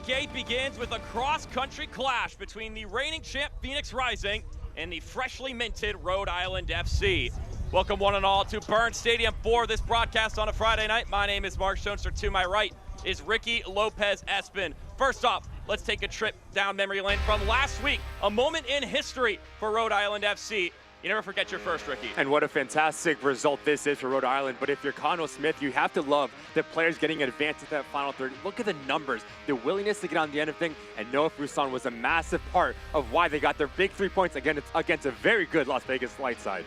Week 8 begins with a cross-country clash between the reigning champ Phoenix Rising and the freshly minted Rhode Island FC. Welcome one and all to Burns Stadium for this broadcast on a Friday night. My name is Mark Schoenster. To my right is Ricky Lopez-Espin. First off, let's take a trip down memory lane from last week, a moment in history for Rhode Island FC. You never forget your first, Ricky. And what a fantastic result this is for Rhode Island. But if you're Connell Smith, you have to love the players getting advanced to that final third. Look at the numbers, the willingness to get on the end of things. And Noah Fuson was a massive part of why they got their big 3 points against a very good Las Vegas light side.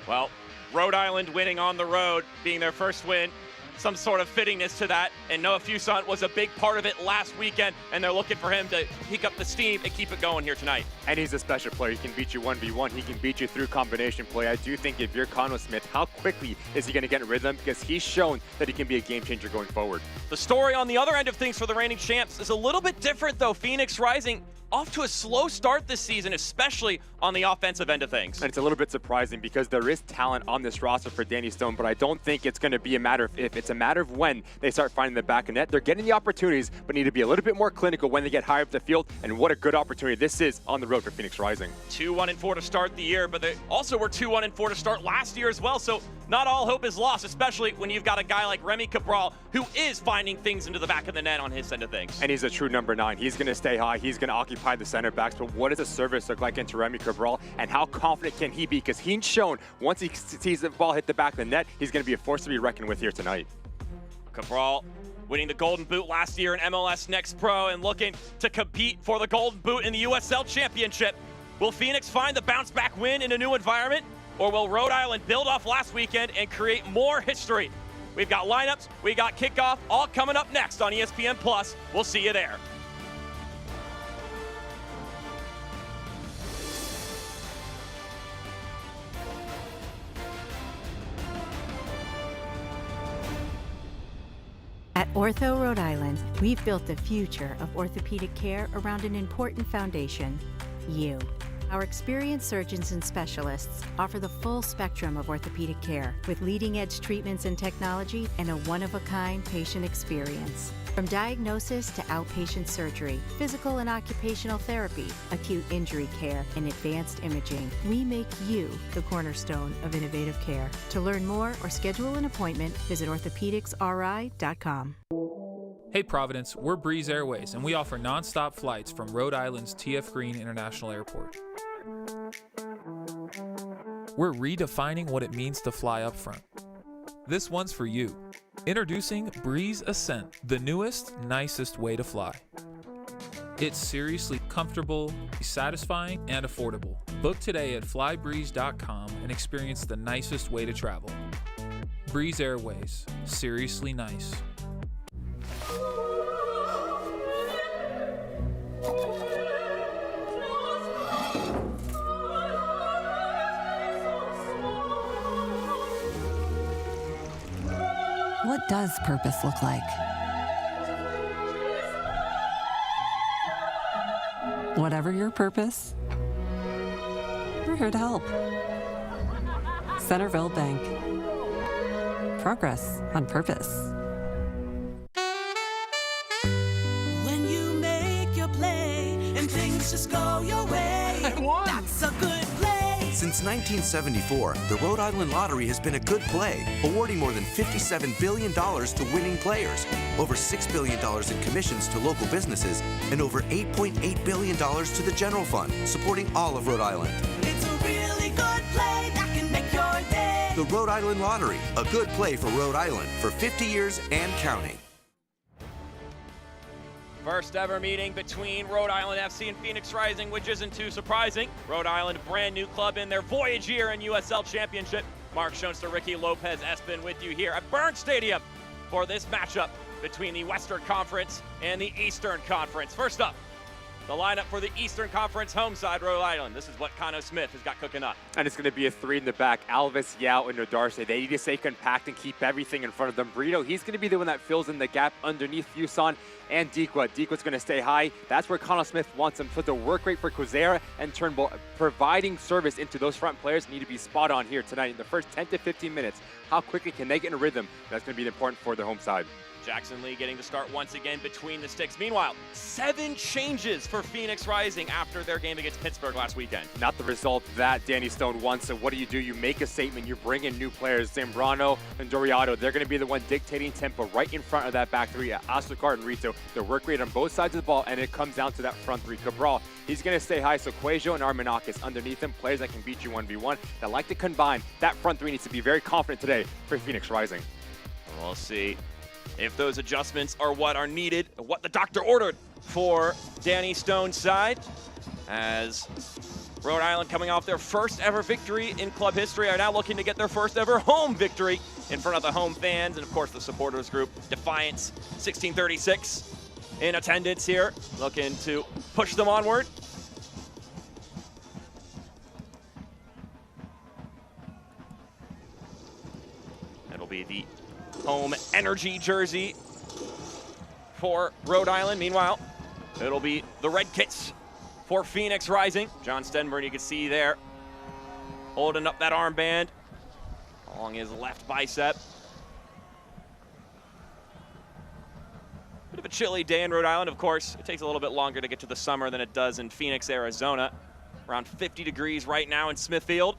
Well, Rhode Island winning on the road, being their first win. Some sort of fittingness to that, and Noah Fuson was a big part of it last weekend, and they're looking for him to pick up the steam and keep it going here tonight. And he's a special player. He can beat you 1v1. He can beat you through combination play. I do think if you're Connell Smith, how quickly is he going to get in rhythm? Because he's shown that he can be a game changer going forward. The story on the other end of things for the reigning champs is a little bit different, though. Phoenix Rising off to a slow start this season, especially on the offensive end of things. And it's a little bit surprising because there is talent on this roster for Danny Stone, but I don't think it's going to be a matter of if. It's a matter of when they start finding the back of net. They're getting the opportunities, but need to be a little bit more clinical when they get higher up the field, and what a good opportunity this is on the road for Phoenix Rising. 2-1-4 to start the year, but they also were 2-1-4 to start last year as well, so not all hope is lost, especially when you've got a guy like Remy Cabral who is finding things into the back of the net on his end of things. And he's a true number 9. He's going to stay high. He's going to occupy the center backs. But what does the service look like into Remy Cabral, and how confident can he be? Because he's shown once he sees the ball hit the back of the net, he's going to be a force to be reckoned with here tonight. Cabral winning the Golden Boot last year in MLS Next Pro and looking to compete for the Golden Boot in the USL Championship. Will Phoenix find the bounce-back win in a new environment, or will Rhode Island build off last weekend and create more history? We've got lineups, we got kickoff, all coming up next on ESPN+. We'll see you there. At Ortho Rhode Island, we've built the future of orthopedic care around an important foundation: you. Our experienced surgeons and specialists offer the full spectrum of orthopedic care with leading-edge treatments and technology and a one-of-a-kind patient experience. From diagnosis to outpatient surgery, physical and occupational therapy, acute injury care, and advanced imaging, we make you the cornerstone of innovative care. To learn more or schedule an appointment, visit orthopedicsri.com. Hey Providence, we're Breeze Airways, and we offer non-stop flights from Rhode Island's T.F. Green International Airport. We're redefining what it means to fly up front. This one's for you. Introducing Breeze Ascent, the newest, nicest way to fly. It's seriously comfortable, satisfying, and affordable. Book today at flybreeze.com and experience the nicest way to travel. Breeze Airways, seriously nice. What does purpose look like? Whatever your purpose, we're here to help. Centerville Bank. Progress on purpose. When you make your play and things just go your way, that's a good play. Since 1974, the Rhode Island Lottery has been a good play, awarding more than $57 billion to winning players, over $6 billion in commissions to local businesses, and over $8.8 billion to the general fund, supporting all of Rhode Island. It's a really good play that can make your day. The Rhode Island Lottery, a good play for Rhode Island for 50 years and counting. First ever meeting between Rhode Island FC and Phoenix Rising, which isn't too surprising. Rhode Island, a brand new club in their voyage year in USL Championship. Mark Schoenster, Ricky Lopez-Espin with you here at Burns Stadium for this matchup between the Western Conference and the Eastern Conference. First up, the lineup for the Eastern Conference home side, Rhode Island. This is what Connell Smith has got cooking up. And it's going to be a 3 in the back. Alvis, Yao, and Nodarce. They need to stay compact and keep everything in front of them. Brito, he's going to be the one that fills in the gap underneath Fuson and Dequa. Dequa's going to stay high. That's where Connell Smith wants him. Put the work rate for Quezera and Turnbull, providing service into those front players, need to be spot on here tonight. In the first 10 to 15 minutes, how quickly can they get in a rhythm? That's going to be important for their home side. Jackson Lee getting to start once again between the sticks. Meanwhile, 7 changes for Phoenix Rising after their game against Pittsburgh last weekend. Not the result that Danny Stone wants. So what do? You make a statement. You bring in new players. Zambrano and Doriato, they're going to be the one dictating tempo right in front of that back three. Astrocard and Rito, their work rate on both sides of the ball, and it comes down to that front three. Cabral, he's going to stay high. So Cuejo and Armenakis underneath him, players that can beat you 1v1, that like to combine. That front three needs to be very confident today for Phoenix Rising. We'll see if those adjustments are what are needed, what the doctor ordered for Danny Stone's side, as Rhode Island, coming off their first ever victory in club history, are now looking to get their first ever home victory in front of the home fans and of course the supporters group. Defiance 1636 in attendance here, looking to push them onward. It'll be the home energy jersey for Rhode Island. Meanwhile, it'll be the red kits for Phoenix Rising. John Stenburn, you can see there, holding up that armband along his left bicep. Bit of a chilly day in Rhode Island, of course. It takes a little bit longer to get to the summer than it does in Phoenix, Arizona. Around 50 degrees right now in Smithfield.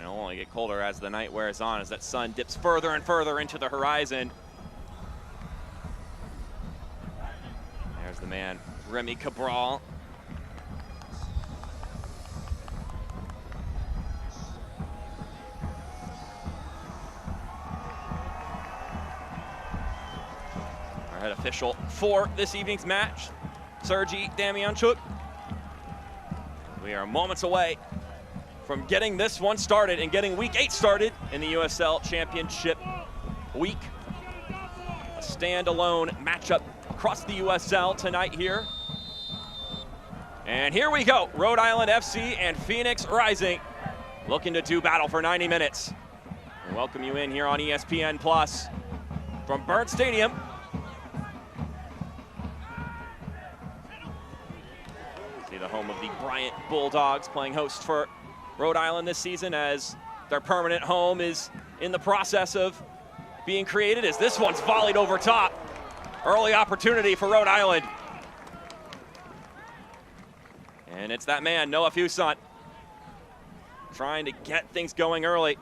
It'll only get colder as the night wears on, as that sun dips further and further into the horizon. There's the man, Remy Cabral. Our head official for this evening's match, Sergei Damianchuk. We are moments away from getting this one started and getting week 8 started in the USL Championship week. A standalone matchup across the USL tonight here. And here we go, Rhode Island FC and Phoenix Rising looking to do battle for 90 minutes. We welcome you in here on ESPN Plus from Burnt Stadium. See the home of the Bryant Bulldogs, playing host for Rhode Island this season, as their permanent home is in the process of being created, as this one's volleyed over top. Early opportunity for Rhode Island. And it's that man, Noah Fuson, trying to get things going early.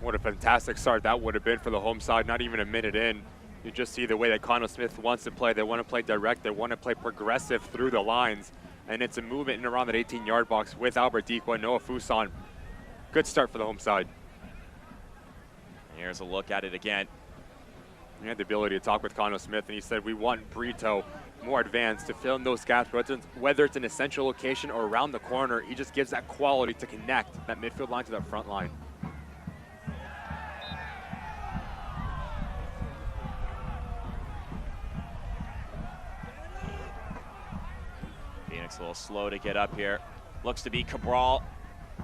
What a fantastic start that would have been for the home side, not even a minute in. You just see the way that Connell Smith wants to play. They want to play direct. They want to play progressive through the lines. And it's a movement in around that 18-yard box with Albert Dikwa, Noah Fuson. Good start for the home side. Here's a look at it again. He had the ability to talk with Connell Smith, and he said, we want Brito more advanced to fill in those gaps, whether it's an essential location or around the corner. He just gives that quality to connect that midfield line to that front line. Phoenix a little slow to get up here. Looks to be Cabral,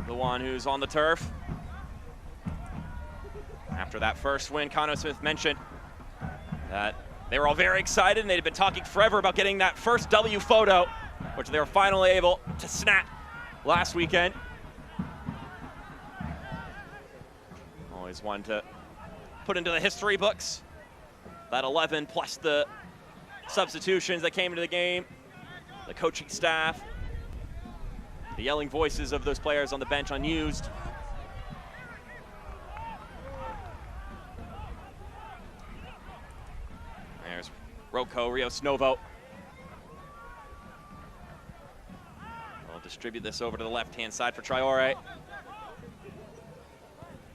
the one who's on the turf. After that first win, Connor Smith mentioned that they were all very excited and they'd been talking forever about getting that first W photo, which they were finally able to snap last weekend. Always one to put into the history books. That 11 plus the substitutions that came into the game, the coaching staff, the yelling voices of those players on the bench unused. There's Rocco Rios Novo. We'll distribute this over to the left-hand side for Traore.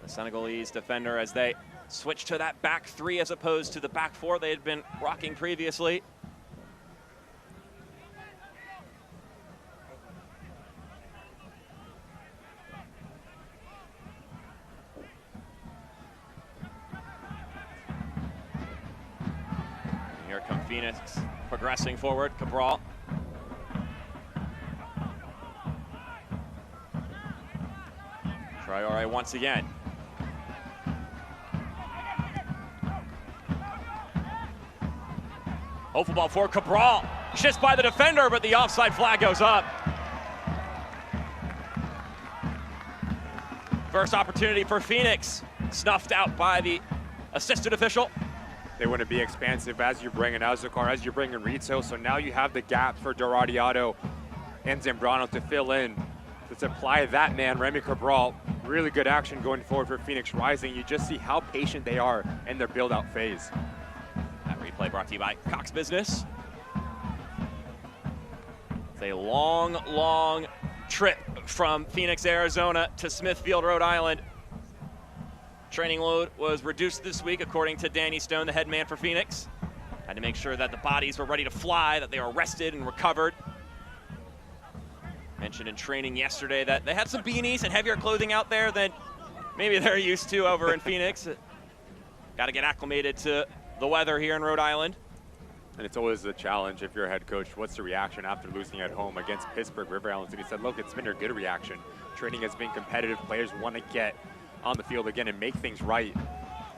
The Senegalese defender, as they switch to that back three as opposed to the back four they had been rocking previously. Here come Phoenix progressing forward. Cabral. Traore once again. Hopeful ball for Cabral. just by the defender, but the offside flag goes up. First opportunity for Phoenix, snuffed out by the assistant official. They want to be expansive as you bring in Azúcar, as you bring in Rizzo, so now you have the gap for Doradiato and Zambrano to fill in, to supply that man, Remy Cabral. Really good action going forward for Phoenix Rising. You just see how patient they are in their build-out phase. That replay brought to you by Cox Business. It's a long, long trip from Phoenix, Arizona to Smithfield, Rhode Island. Training load was reduced this week, according to Danny Stone, the head man for Phoenix. Had to make sure that the bodies were ready to fly, that they were rested and recovered. Mentioned in training yesterday that they had some beanies and heavier clothing out there than maybe they're used to over in Phoenix. Got to get acclimated to the weather here in Rhode Island. And it's always a challenge if you're a head coach. What's the reaction after losing at home against Pittsburgh River Islands? And he said, look, it's been a good reaction. Training has been competitive. Players want to get on the field again and make things right.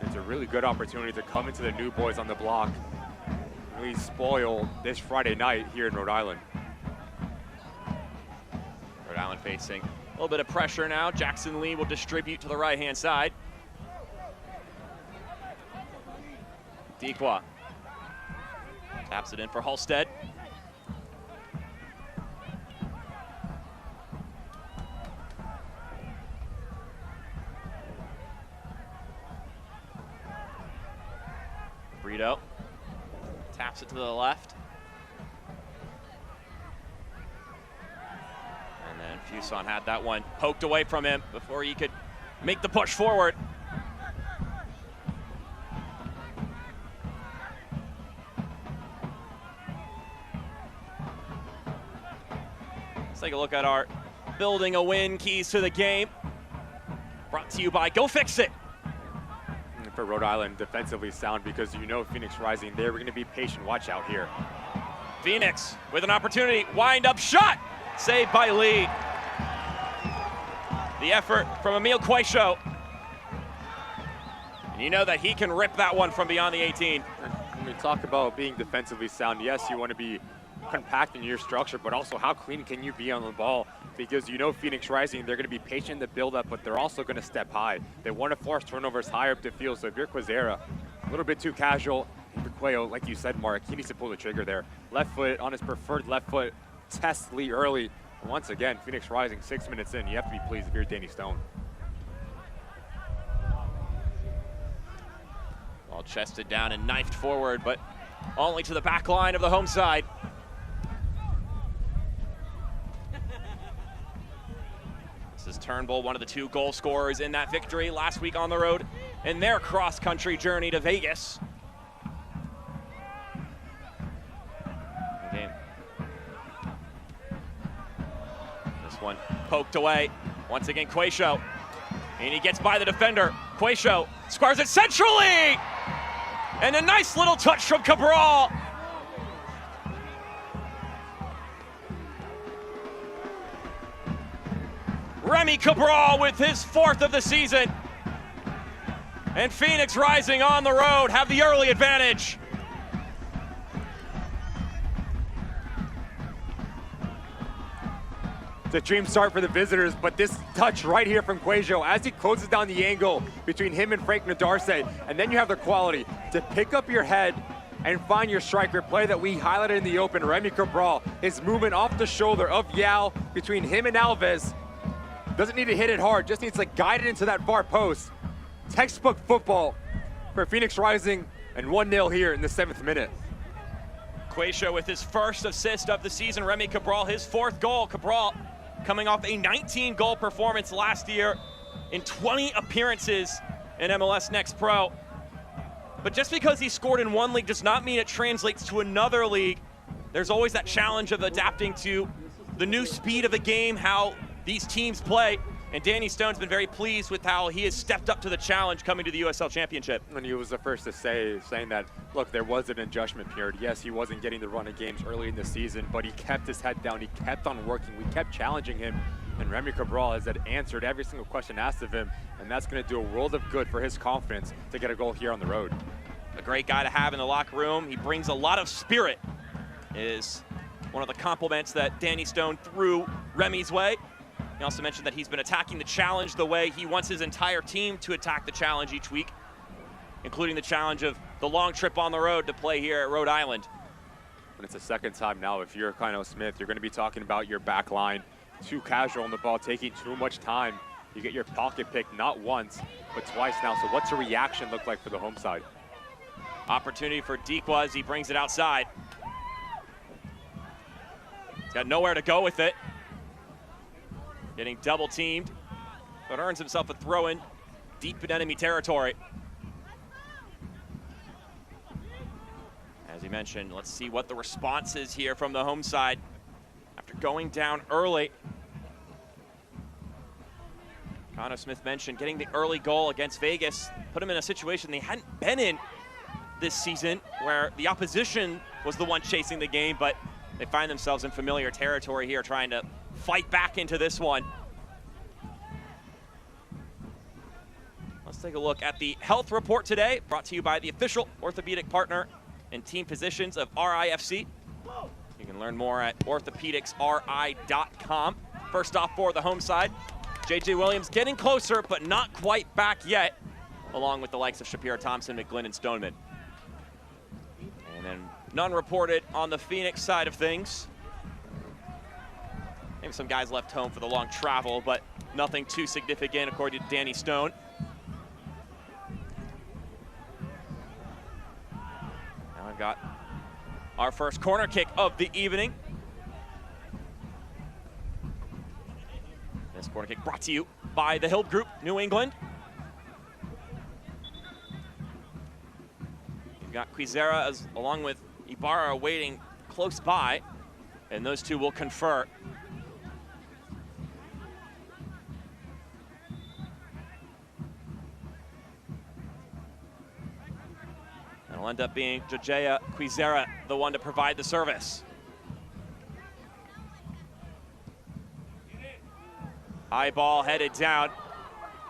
It's a really good opportunity to come into the new boys on the block, really spoil this Friday night here in Rhode Island. Rhode Island facing a little bit of pressure now. Jackson Lee will distribute to the right-hand side. Dequa taps it in for Halstead. Brito taps it to the left. And then Fuson had that one poked away from him before he could make the push forward. Let's take a look at our building a win keys to the game. Brought to you by Go Fix It. For Rhode Island, defensively sound, because you know Phoenix Rising, they're going to be patient. Watch out here. Phoenix with an opportunity, wind up shot, saved by Lee. The effort from Emil Quaisho. And you know that he can rip that one from beyond the 18. When we talk about being defensively sound, yes, you want to be compact in your structure, but also how clean can you be on the ball? Because you know Phoenix Rising, they're going to be patient in the build-up, but they're also going to step high. They want to force turnovers higher up the field, so if you're Quazera, a little bit too casual. And for Cuello, like you said, Mark, he needs to pull the trigger there. Left foot on his preferred left foot, test Lee early. And once again, Phoenix Rising, 6 minutes in, you have to be pleased if you're Danny Stone. All chested down and knifed forward, but only to the back line of the home side. This is Turnbull, one of the two goal scorers in that victory last week on the road in their cross-country journey to Vegas. Game. This one poked away. Once again, Quaisho. And he gets by the defender. Quaisho squares it centrally! And a nice little touch from Cabral. Remy Cabral with his 4th of the season. And Phoenix Rising on the road have the early advantage. It's a dream start for the visitors, but this touch right here from Quaisho as he closes down the angle between him and Frank Nadarce, and then you have the quality to pick up your head and find your striker. Play that we highlighted in the open, Remy Cabral, his movement off the shoulder of Yao between him and Alves. Doesn't need to hit it hard, just needs to guide it into that far post. Textbook football for Phoenix Rising, and 1-0 here in the 7th minute. Quaisho with his first assist of the season. Remy Cabral, his 4th goal. Cabral coming off a 19-goal performance last year in 20 appearances in MLS Next Pro. But just because he scored in one league does not mean it translates to another league. There's always that challenge of adapting to the new speed of the game, how these teams play, and Danny Stone's been very pleased with how he has stepped up to the challenge coming to the USL Championship. And he was the first to saying that, look, there was an adjustment period. Yes, he wasn't getting the run of games early in the season, but he kept his head down. He kept on working. We kept challenging him, and Remy Cabral has answered every single question asked of him, and that's going to do a world of good for his confidence to get a goal here on the road. A great guy to have in the locker room. He brings a lot of spirit. Is one of the compliments that Danny Stone threw Remy's way. He also mentioned that he's been attacking the challenge the way he wants his entire team to attack the challenge each week, including the challenge of the long trip on the road to play here at Rhode Island. And it's the second time now, if you're Kino Smith, you're going to be talking about your back line. Too casual on the ball, taking too much time. You get your pocket picked not once, but twice now. So what's the reaction look like for the home side? Opportunity for Dikwa as he brings it outside. He's got nowhere to go with it. Getting double teamed, but earns himself a throw-in deep in enemy territory. As he mentioned, let's see what the response is here from the home side after going down early. Kino Smith mentioned getting the early goal against Vegas put him in a situation they hadn't been in this season, where the opposition was the one chasing the game, but they find themselves in familiar territory here, trying to fight back into this one. Let's take a look at the health report today, brought to you by the official orthopedic partner and team physicians of RIFC. You can learn more at orthopedicsri.com. First off, for the home side, J.J. Williams getting closer, but not quite back yet, along with the likes of Shapiro, Thompson, McGlynn, and Stoneman. And then none reported on the Phoenix side of things. Maybe some guys left home for the long travel, but nothing too significant, according to Danny Stone. Now we've got our first corner kick of the evening. This corner kick brought to you by the Hill Group, New England. You've got Quizera along with Ibarra waiting close by, and those two will confer. And it'll end up being Jojea Quizera, the one to provide the service. High ball headed down,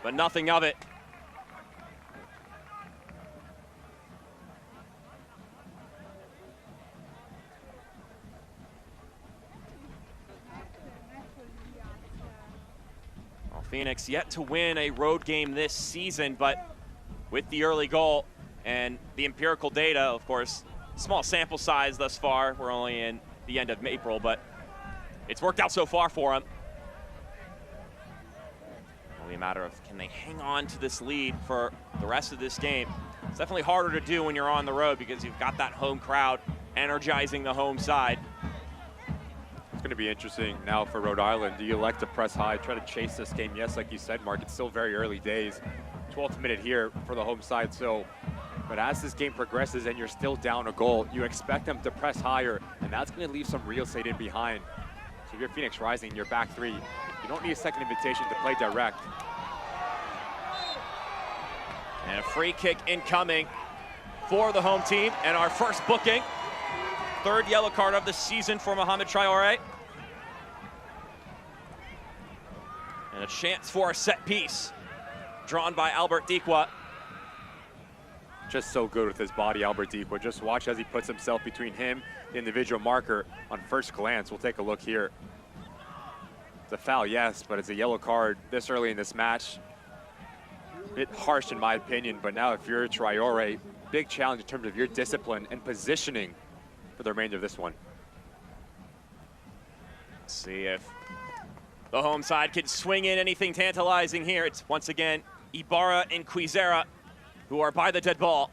but nothing of it. Well, Phoenix yet to win a road game this season, but with the early goal and the empirical data, of course, small sample size thus far. We're only in the end of April, but it's worked out so far for them. Only a matter of, can they hang on to this lead for the rest of this game? It's definitely harder to do when you're on the road because you've got that home crowd energizing the home side. It's going to be interesting now for Rhode Island. Do you elect to press high, try to chase this game? Yes, like you said, Mark, it's still very early days. 12th minute here for the home side. But as this game progresses and you're still down a goal, you expect them to press higher, and that's going to leave some real estate in behind. So if you're Phoenix Rising, your back three, you don't need a second invitation to play direct. And a free kick incoming for the home team, and our first booking. Third yellow card of the season for Mohamed Traore. And a chance for a set piece, drawn by Albert Dikwa. Just so good with his body, Albert Dikwa. Just watch as he puts himself between him, the individual marker, on first glance. We'll take a look here. It's a foul, yes, but it's a yellow card this early in this match. A bit harsh in my opinion, but now if you're Traore, big challenge in terms of your discipline and positioning for the remainder of this one. Let's see if the home side can swing in anything tantalizing here. It's once again Ibarra and Quizera who are by the dead ball.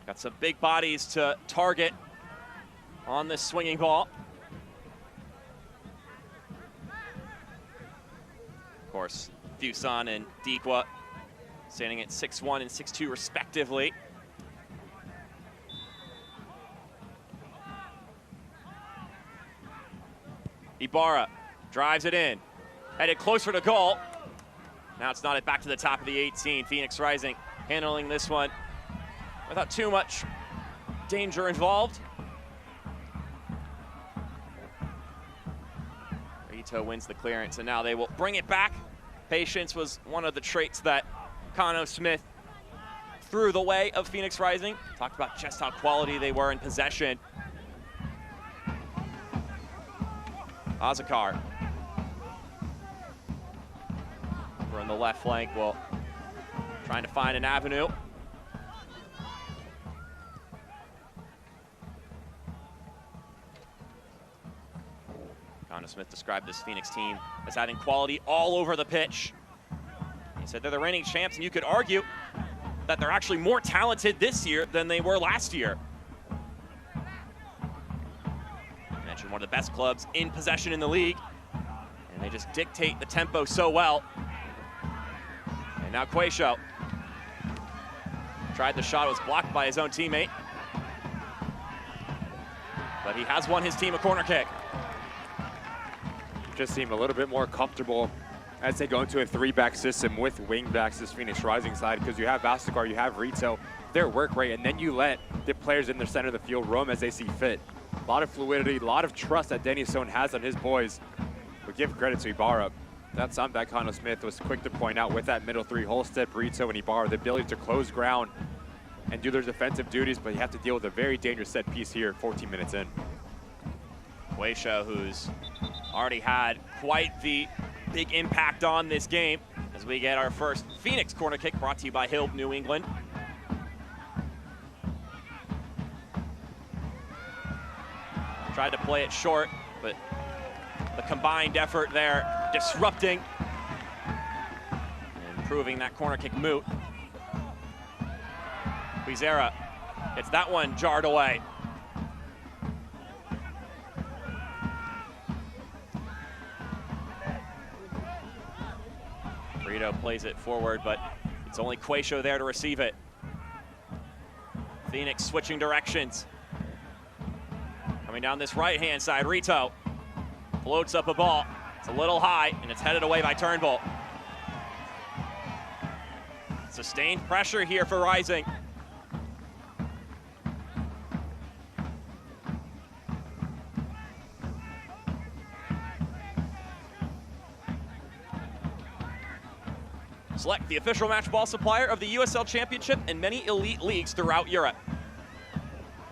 Got some big bodies to target on this swinging ball. Of course, Fuson and Dikwa standing at 6'1" and 6'2" respectively. Ibarra drives it in, headed closer to goal. Now it's knotted back to the top of the 18. Phoenix Rising handling this one without too much danger involved. Ito wins the clearance, and now they will bring it back. Patience was one of the traits that Kino Smith threw the way of Phoenix Rising. Talked about just how quality they were in possession. Azakar. We're in the left flank, well, trying to find an avenue. Connor Smith described this Phoenix team as having quality all over the pitch. He said they're the reigning champs, and you could argue that they're actually more talented this year than they were last year. I mentioned one of the best clubs in possession in the league, and they just dictate the tempo so well. And now Quayshow tried the shot, it was blocked by his own teammate. But he has won his team a corner kick. Just seem a little bit more comfortable as they go into a 3-back system with wing backs this Phoenix Rising side, because you have Vastakar, you have Rito, their work rate, and then you let the players in the center of the field roam as they see fit. A lot of fluidity, a lot of trust that Danny Stone has on his boys. But give credit to Ibarra. That's something that Connor Smith was quick to point out with that middle three, Holstead, Rito, and Ibarra, the ability to close ground and do their defensive duties, but you have to deal with a very dangerous set piece here 14 minutes in. Quayshow, who's already had quite the big impact on this game, as we get our first Phoenix corner kick brought to you by Hill, New England. Tried to play it short, but the combined effort there disrupting and proving that corner kick moot. Bizarra gets that one jarred away. Rito plays it forward, but it's only Quayshow there to receive it. Phoenix switching directions. Coming down this right-hand side, Rito floats up a ball. It's a little high, and it's headed away by Turnbull. Sustained pressure here for Rising. Select, the official match ball supplier of the USL Championship and many elite leagues throughout Europe.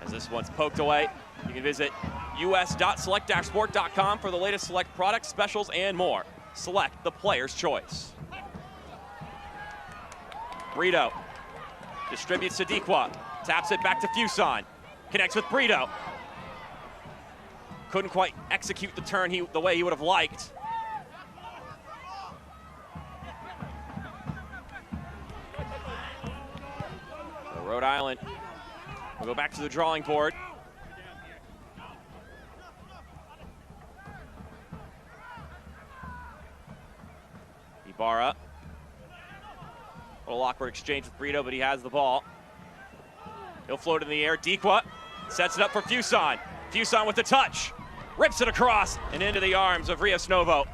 As this one's poked away, you can visit us.select-sport.com for the latest Select products, specials, and more. Select, the player's choice. Brito distributes to Dikwa, taps it back to Fuson, connects with Brito. Couldn't quite execute the turn the way he would have liked. Rhode Island will go back to the drawing board. Ibarra. A little awkward exchange with Brito, but he has the ball. He'll float in the air. Dikwa sets it up for Fuson. Fuson with the touch. Rips it across and into the arms of Rios Novo.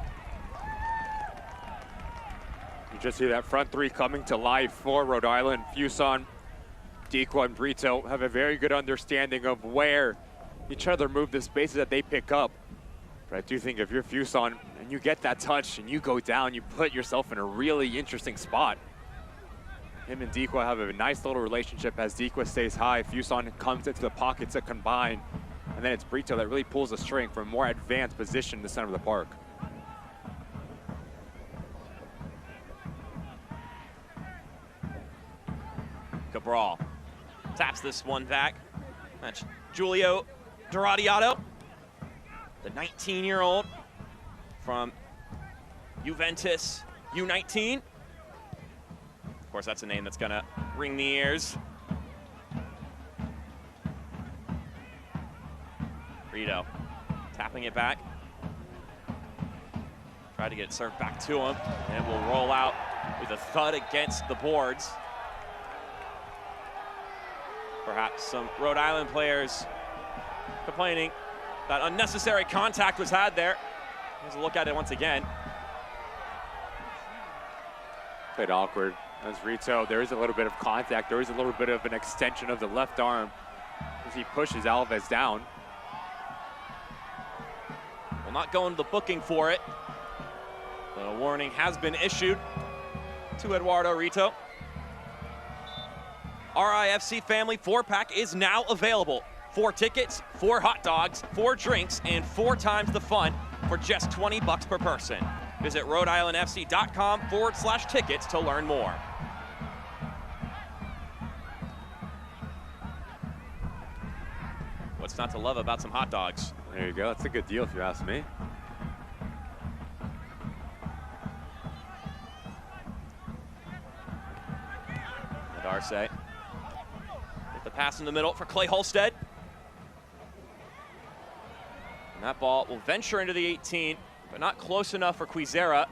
You just see that front three coming to life for Rhode Island. Fuson, Dikwa, and Brito have a very good understanding of where each other move the spaces that they pick up. But I do think if you're Fuson and you get that touch and you go down, you put yourself in a really interesting spot. Him and Dikwa have a nice little relationship as Dikwa stays high. Fuson comes into the pocket to combine. And then it's Brito that really pulls the string from a more advanced position in the center of the park. Cabral taps this one back. That's Giulio Doradiato, the 19-year-old from Juventus U19. Of course, that's a name that's gonna ring the ears. Rito tapping it back. Try to get it served back to him, and it will roll out with a thud against the boards. Perhaps some Rhode Island players complaining that unnecessary contact was had there. Here's a look at it once again. Bit awkward as Rito, there is a little bit of contact. There is a little bit of an extension of the left arm as he pushes Alves down. Well, not going to the booking for it. The warning has been issued to Eduardo Rito. RIFC Family 4-pack is now available. 4 tickets, 4 hot dogs, 4 drinks, and 4 times the fun for just $20 per person. Visit RhodeIslandFC.com/tickets to learn more. What's not to love about some hot dogs? There you go. That's a good deal if you ask me. Darce with the pass in the middle for Clay Holstead. And that ball will venture into the 18, but not close enough for Quizera.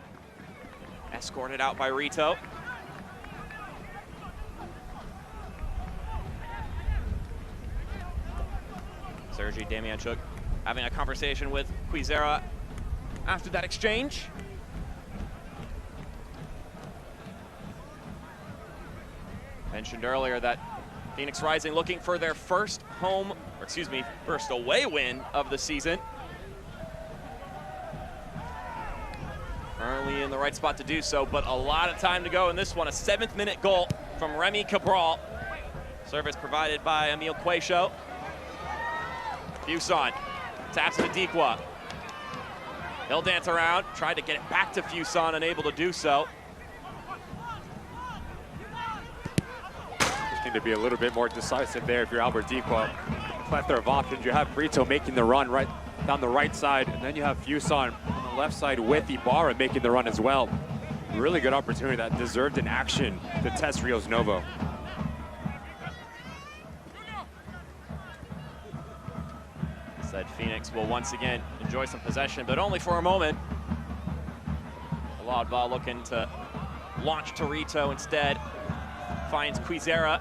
Escorted out by Rito. Sergei Damianchuk having a conversation with Quizera after that exchange. Mentioned earlier that Phoenix Rising looking for their first first away win of the season. Currently in the right spot to do so, but a lot of time to go in this one. A 7th-minute goal from Remy Cabral. Service provided by Emil Quaisho. Fuson taps to Dikwa. He'll dance around, tried to get it back to Fuson, unable to do so. Just need to be a little bit more decisive there if you're Albert Dikwa. Plethora of options. You have Brito making the run right down the right side, and then you have Fuson on the left side with Ibarra making the run as well. Really good opportunity that deserved an action to test Rios Novo. Said Phoenix will once again enjoy some possession, but only for a moment. Laudba looking to launch to Rito instead. Finds Quizera.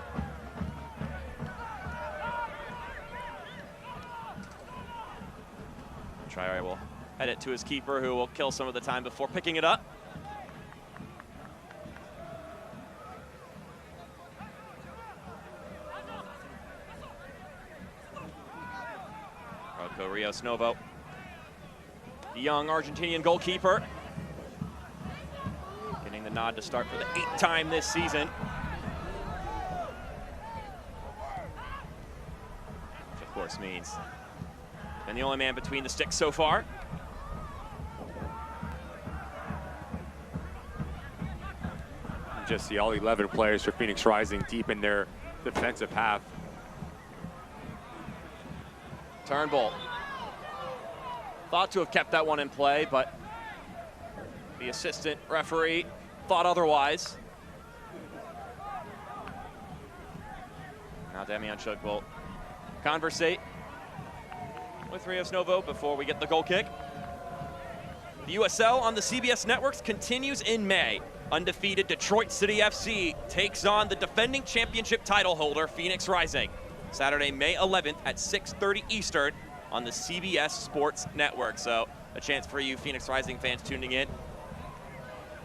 Trier will head it to his keeper, who will kill some of the time before picking it up. Rocco Rios Novo, the young Argentinian goalkeeper, getting the nod to start for the 8th time this season. Which of course means been the only man between the sticks so far. Just see all 11 players for Phoenix Rising deep in their defensive half. Turnbull thought to have kept that one in play, but the assistant referee thought otherwise. Now Damianchuk will conversate with Rios Novo before we get the goal kick. The USL on the CBS networks continues in May. Undefeated Detroit City FC takes on the defending championship title holder Phoenix Rising. Saturday, May 11th at 6:30 Eastern on the CBS Sports Network. So a chance for you Phoenix Rising fans tuning in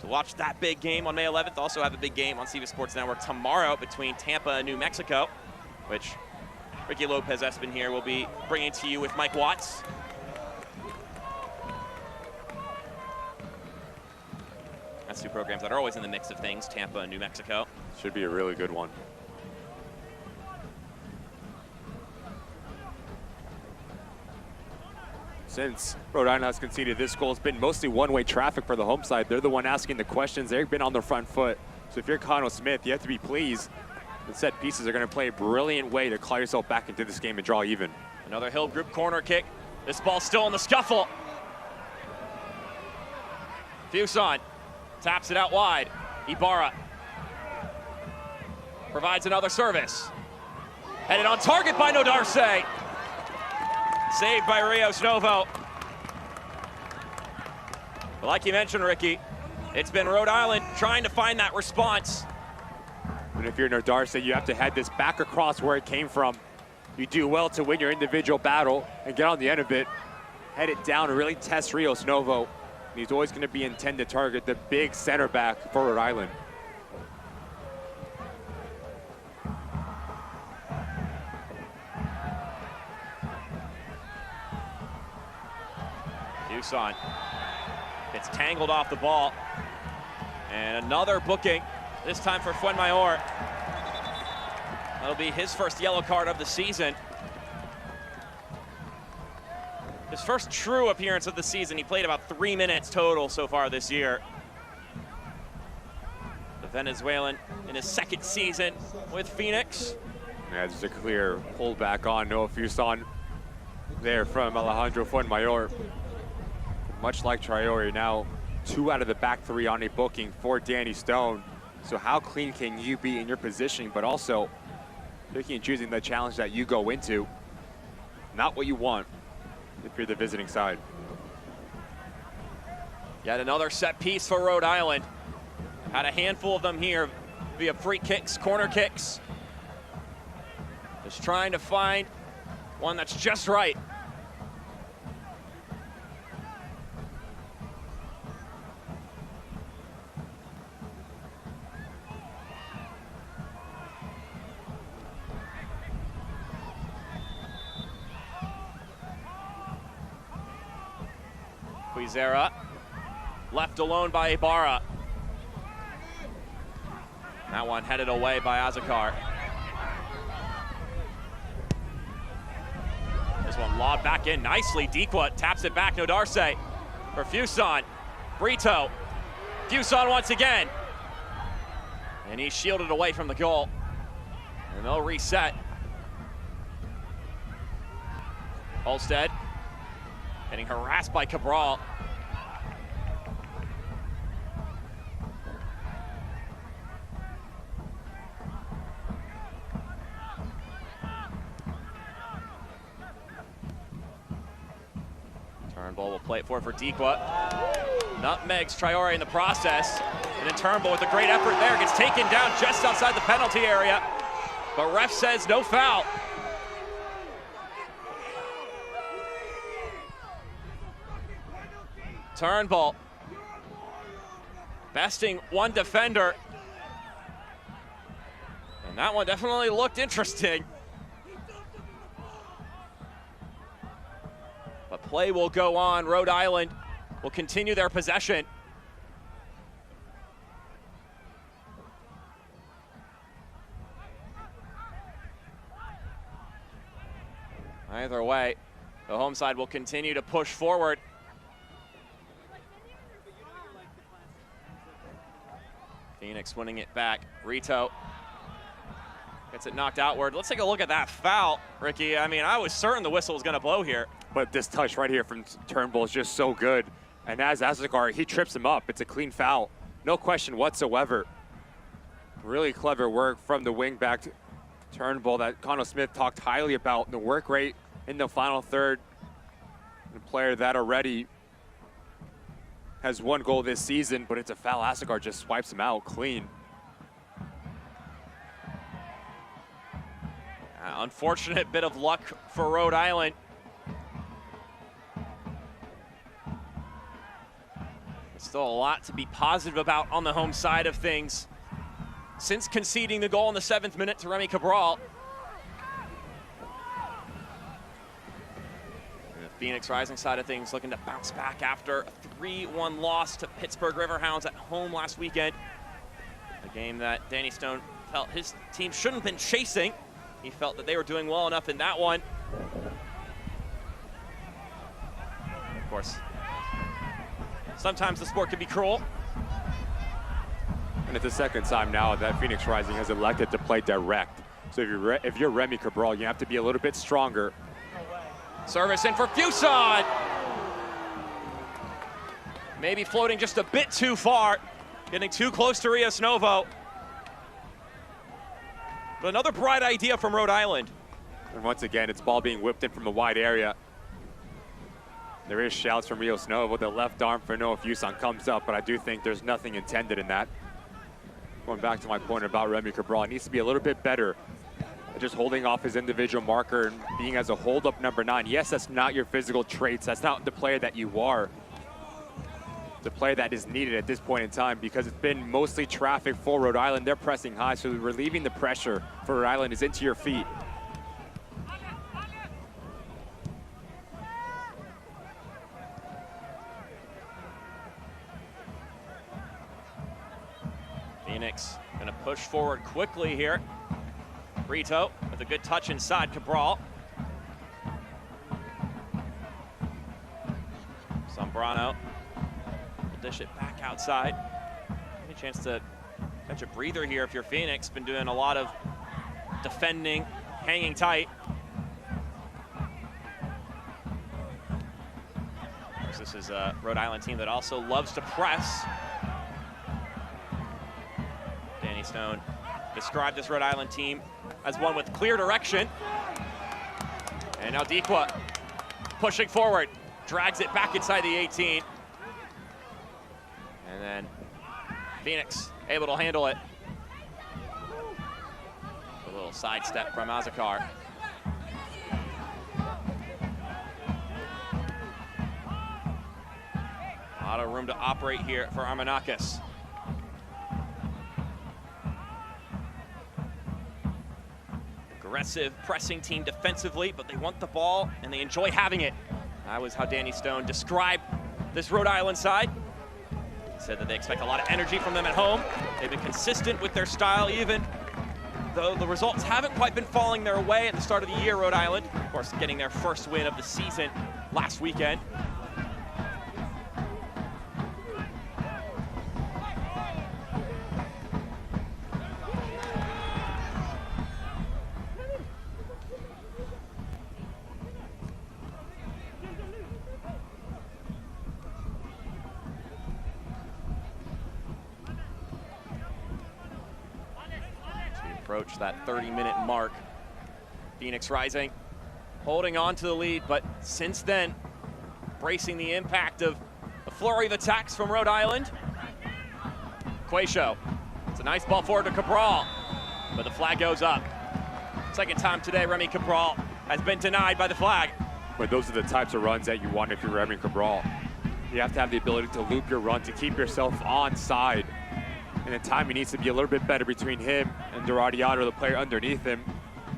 to watch that big game on May 11th. Also have a big game on CBS Sports Network tomorrow between Tampa and New Mexico, which Ricky Lopez Espin here will be bringing to you with Mike Watts. That's two programs that are always in the mix of things, Tampa and New Mexico. Should be a really good one. Since Rhode Island has conceded this goal, it's been mostly one-way traffic for the home side. They're the one asking the questions. They've been on the front foot. So if you're Connell Smith, you have to be pleased. The set pieces are going to play a brilliant way to claw yourself back into this game and draw even. Another Hill Group corner kick. This ball's still in the scuffle. Fuson taps it out wide. Ibarra provides another service. Headed on target by Nodarce. Saved by Rios Novo. But like you mentioned, Ricky, it's been Rhode Island trying to find that response. And if you're Nodarce, you have to head this back across where it came from. You do well to win your individual battle and get on the end of it. Head it down and really test Rios Novo. He's always going to be intended to target the big center back for Rhode Island. Fuson gets tangled off the ball. And another booking, this time for Fuenmayor. That'll be his first yellow card of the season. His first true appearance of the season. He played about 3 minutes total so far this year. The Venezuelan in his second season with Phoenix. Yeah, there's a clear pullback on Noah Fuson there from Alejandro Fuenmayor. Much like Traore, now 2 out of the back 3 on a booking for Danny Stone. So how clean can you be in your positioning, but also picking and choosing the challenge that you go into? Not what you want if you're the visiting side. Yet another set piece for Rhode Island. Had a handful of them here via free kicks, corner kicks. Just trying to find one that's just right. Quizera, left alone by Ibarra. That one headed away by Azakar. This one lobbed back in nicely. Dikwa taps it back. Nodarse for Fuson. Brito. Fuson once again. And he's shielded away from the goal. And they'll reset. Olstead getting harassed by Cabral. Turnbull will play it for Dikwa. Nutmegs Traore in the process. And then Turnbull with a great effort there gets taken down just outside the penalty area. But ref says no foul. Turnbull besting one defender. And that one definitely looked interesting. But play will go on. Rhode Island will continue their possession. Either way, the home side will continue to push forward. Phoenix winning it back. Rito gets it knocked outward. Let's take a look at that foul, Ricky. I mean, I was certain the whistle was going to blow here. But this touch right here from Turnbull is just so good. And as Azakar, he trips him up. It's a clean foul. No question whatsoever. Really clever work from the wing back Turnbull that Connell Smith talked highly about. The work rate in the final third. The player that already has 1 goal this season, but it's a foul. Azakar just swipes him out clean. Unfortunate bit of luck for Rhode Island. Still a lot to be positive about on the home side of things. Since conceding the goal in the 7th minute to Remy Cabral. And the Phoenix Rising side of things looking to bounce back after a 3-1 loss to Pittsburgh Riverhounds at home last weekend. A game that Danny Stone felt his team shouldn't have been chasing. He felt that they were doing well enough in that one. Of course, sometimes the sport can be cruel. And it's the second time now that Phoenix Rising has elected to play direct. So if you're Remy Cabral, you have to be a little bit stronger. Service in for Fuson. Maybe floating just a bit too far, getting too close to Rios Novo. But another bright idea from Rhode Island. And once again, it's ball being whipped in from a wide area. There is shouts from Rios Novo. The left arm for Noah Fuson comes up, but I do think there's nothing intended in that. Going back to my point about Remy Cabral, he needs to be a little bit better at just holding off his individual marker and being as a hold-up number 9. Yes, that's not your physical traits. That's not the player that you are. The player that is needed at this point in time, because it's been mostly traffic for Rhode Island. They're pressing high, so relieving the pressure for Rhode Island is into your feet. Phoenix gonna push forward quickly here. Brito with a good touch inside Cabral. Zambrano will dish it back outside. Any chance to catch a breather here if you're Phoenix. Been doing a lot of defending, hanging tight. This is a Rhode Island team that also loves to press. Danny Stone described this Rhode Island team as one with clear direction. And now Dikwa pushing forward, drags it back inside the 18. And then Phoenix able to handle it. A little sidestep from Azakar. A lot of room to operate here for Armanakis. Aggressive pressing team defensively, but they want the ball and they enjoy having it. That was how Danny Stone described this Rhode Island side. He said that they expect a lot of energy from them at home. They've been consistent with their style, even though the results haven't quite been falling their way at the start of the year. Rhode Island, of course, getting their first win of the season last weekend. Approach that 30-minute mark. Phoenix Rising holding on to the lead, but since then, bracing the impact of a flurry of attacks from Rhode Island. Quayshow, it's a nice ball forward to Cabral, but the flag goes up. Second time today, Remy Cabral has been denied by the flag. But those are the types of runs that you want if you're Remy Cabral. You have to have the ability to loop your run, to keep yourself onside. And the timing needs to be a little bit better between him and Doradiato, the player underneath him.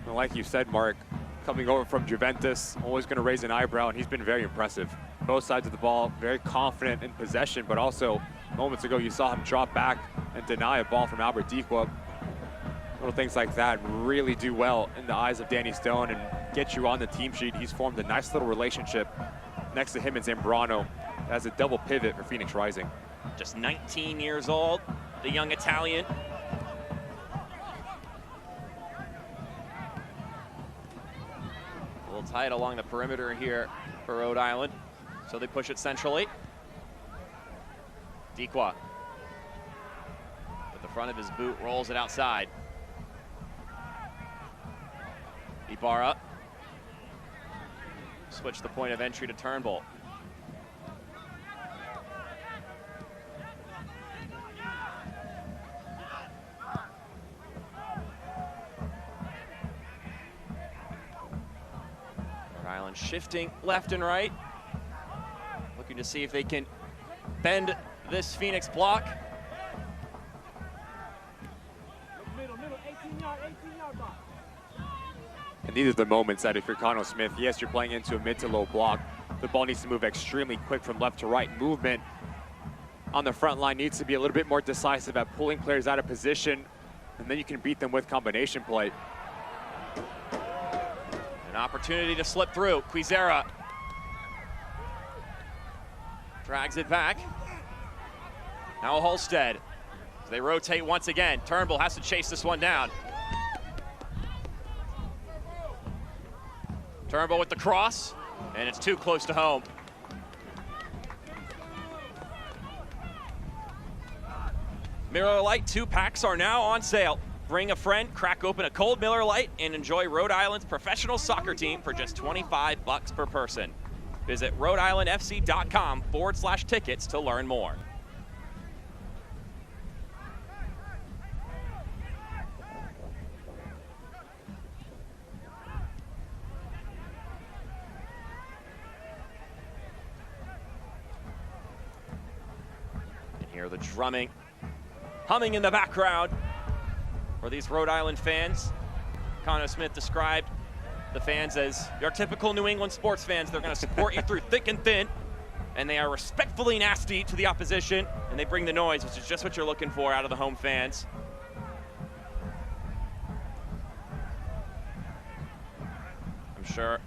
And like you said, Mark, coming over from Juventus, always going to raise an eyebrow, and he's been very impressive. Both sides of the ball, very confident in possession, but also moments ago you saw him drop back and deny a ball from Albert Dikwa. Little things like that really do well in the eyes of Danny Stone and get you on the team sheet. He's formed a nice little relationship next to him and Zambrano as a double pivot for Phoenix Rising. Just 19 years old, the young Italian. A little tight along the perimeter here for Rhode Island, so they push it centrally. Dikwa, with the front of his boot, rolls it outside. Ibarra, switch the point of entry to Turnbull. Island shifting left and right, looking to see if they can bend this Phoenix block. And these are the moments that if you're Connell Smith, yes, you're playing into a mid to low block, the ball needs to move extremely quick from left to right. Movement on the front line needs to be a little bit more decisive at pulling players out of position, and then you can beat them with combination play. An opportunity to slip through. Quizera drags it back. Now Holstead. As they rotate once again. Turnbull has to chase this one down. Turnbull with the cross, and it's too close to home. Miller Lite 2-packs are now on sale. Bring a friend, crack open a cold Miller Lite, and enjoy Rhode Island's professional soccer team for just $25 per person. Visit rhodeislandfc.com/tickets to learn more. And hear the drumming, humming in the background. For these Rhode Island fans, Connor Smith described the fans as your typical New England sports fans. They're going to support you through thick and thin, and they are respectfully nasty to the opposition, and they bring the noise, which is just what you're looking for out of the home fans. I'm sure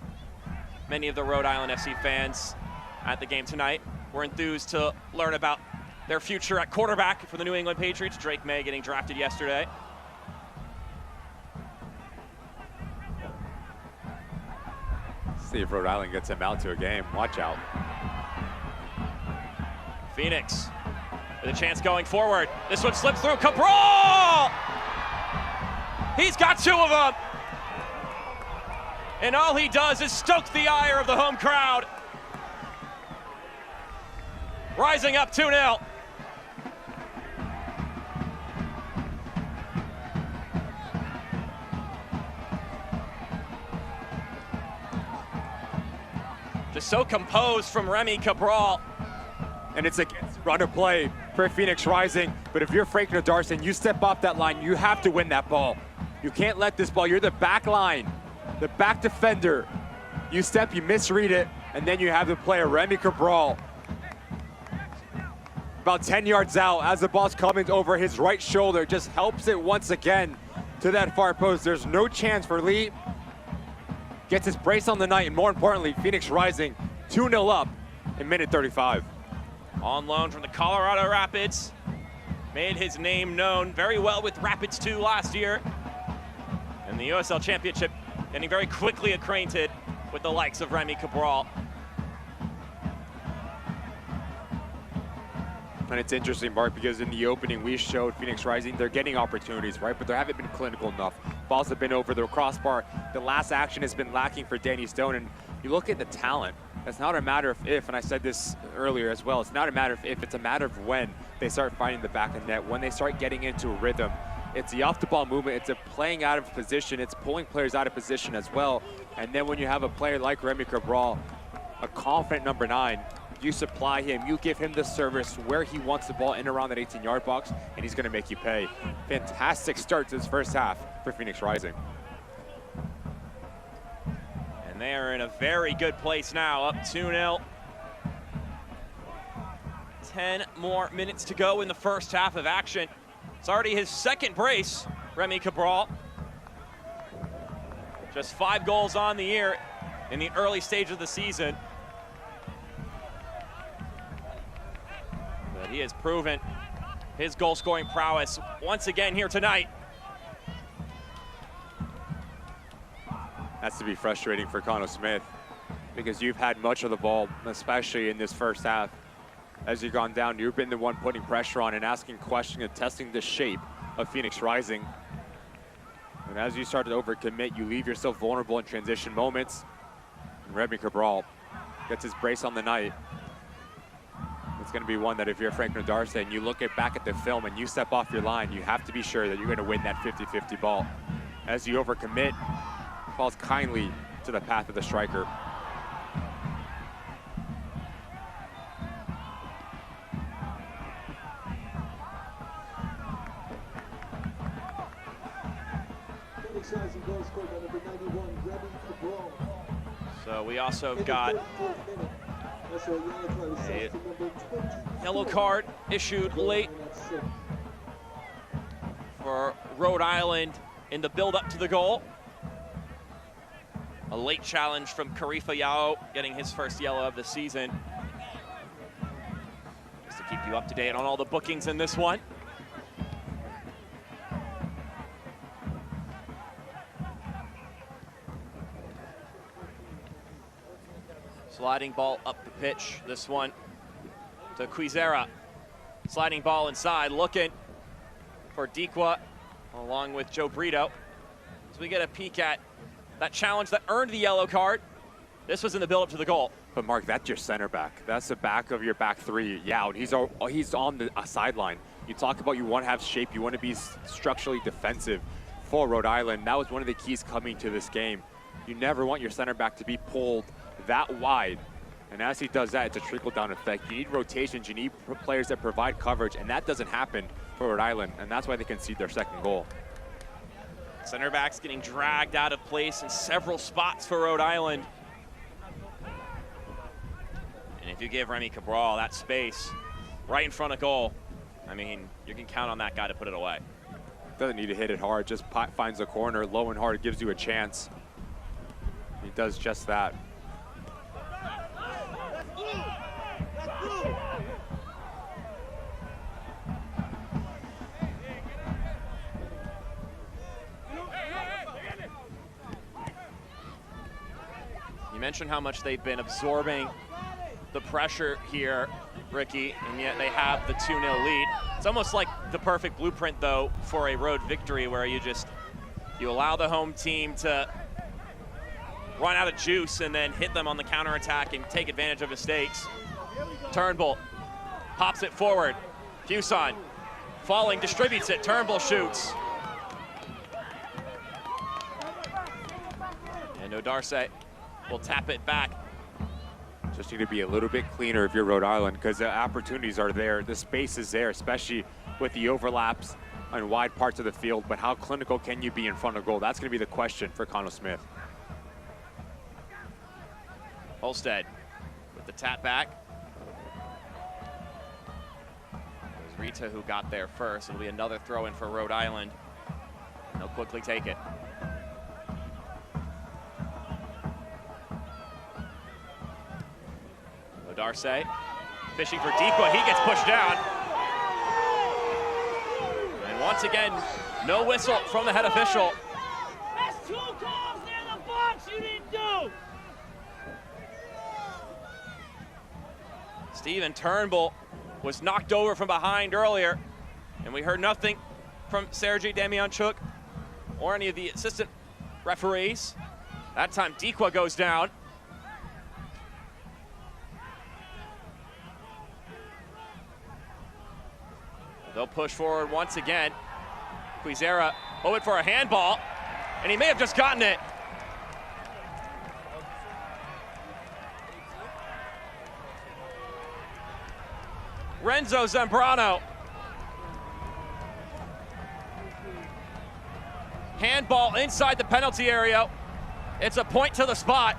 many of the Rhode Island FC fans at the game tonight We're enthused to learn about their future at quarterback for the New England Patriots. Drake May getting drafted yesterday. See if Rhode Island gets him out to a game. Watch out. Phoenix with a chance going forward. This one slips through. Cabral! He's got two of them. And all he does is stoke the ire of the home crowd. Rising up 2-0. Just so composed from Remy Cabral. And it's a run of play for Phoenix Rising. But if you're Frank Nodarson, you step off that line, you have to win that ball. You can't let this ball, you're the back line, the back defender. You step, you misread it, and then you have the player, Remy Cabral. About 10 yards out as the ball's coming over his right shoulder, just helps it once again to that far post. There's no chance for Lee. Gets his brace on the night, and more importantly, Phoenix Rising 2-0 up in minute 35. On loan from the Colorado Rapids. Made his name known very well with Rapids 2 last year. And the USL Championship, getting very quickly acquainted with the likes of Remy Cabral. And it's interesting, Mark, because in the opening we showed Phoenix Rising, they're getting opportunities, right? But they haven't been clinical enough. Balls have been over the crossbar. The last action has been lacking for Danny Stone. And you look at the talent, it's not a matter of if, and I said this earlier as well, it's not a matter of if, it's a matter of when they start finding the back of net, when they start getting into a rhythm. It's the off-the-ball movement, it's a playing out of position, it's pulling players out of position as well. And then when you have a player like Remy Cabral, a confident number 9, you supply him, you give him the service where he wants the ball in around that 18-yard box, and he's gonna make you pay. Fantastic start to this first half for Phoenix Rising. And they are in a very good place now, up 2-0. 10 more minutes to go in the first half of action. It's already his second brace, Remy Cabral. Just 5 goals on the year in the early stage of the season. But he has proven his goal-scoring prowess once again here tonight. That's to be frustrating for Connell Smith, because you've had much of the ball, especially in this first half. As you've gone down, you've been the one putting pressure on and asking questions and testing the shape of Phoenix Rising. And as you start to overcommit, you leave yourself vulnerable in transition moments. And Remy Cabral gets his brace on the night. It's going to be one that if you're Frank Nodarce and you look back at the film and you step off your line, you have to be sure that you're going to win that 50-50 ball. As you overcommit, falls kindly to the path of the striker. So we also got a yellow card issued late for Rhode Island in the build-up to the goal. A late challenge from Karifa Yao, getting his first yellow of the season. Just to keep you up to date on all the bookings in this one. Sliding ball up the pitch, this one to Quizera. Sliding ball inside, looking for Dikwa along with Joe Brito. As we get a peek at that challenge that earned the yellow card. This was in the build-up to the goal. But Mark, that's your center back. That's the back of your back 3. Yeah, he's on the sideline. You talk about you want to have shape, you want to be structurally defensive for Rhode Island. That was one of the keys coming to this game. You never want your center back to be pulled that wide. And as he does that, it's a trickle-down effect. You need rotations, you need players that provide coverage, and that doesn't happen for Rhode Island, and that's why they concede their second goal. Center backs getting dragged out of place in several spots for Rhode Island. And if you give Remy Cabral that space right in front of goal, I mean, you can count on that guy to put it away. Doesn't need to hit it hard, just finds a corner, low and hard, gives you a chance. He does just that. mentioned how much they've been absorbing the pressure here, Ricky, and yet they have the 2-0 lead. It's almost like the perfect blueprint, though, for a road victory where you allow the home team to run out of juice and then hit them on the counterattack and take advantage of mistakes. Turnbull pops it forward. Fuson falling, distributes it. Turnbull shoots. And Odarse will tap it back. Just need to be a little bit cleaner if you're Rhode Island, because the opportunities are there, the space is there, especially with the overlaps on wide parts of the field. But how clinical can you be in front of goal? That's going to be the question for Connell Smith. Holstead with the tap back. It was Rita who got there first. It'll be another throw in for Rhode Island. They'll quickly take it. Odarse fishing for Dikwa. He gets pushed down. And once again, no whistle from the head official. That's 2 calls near the box you didn't do. Steven Turnbull was knocked over from behind earlier, and we heard nothing from Sergei Damianchuk or any of the assistant referees. That time Dikwa goes down. They'll push forward once again. Quizera hoping for a handball, and he may have just gotten it. Renzo Zambrano. Handball inside the penalty area. It's a point to the spot.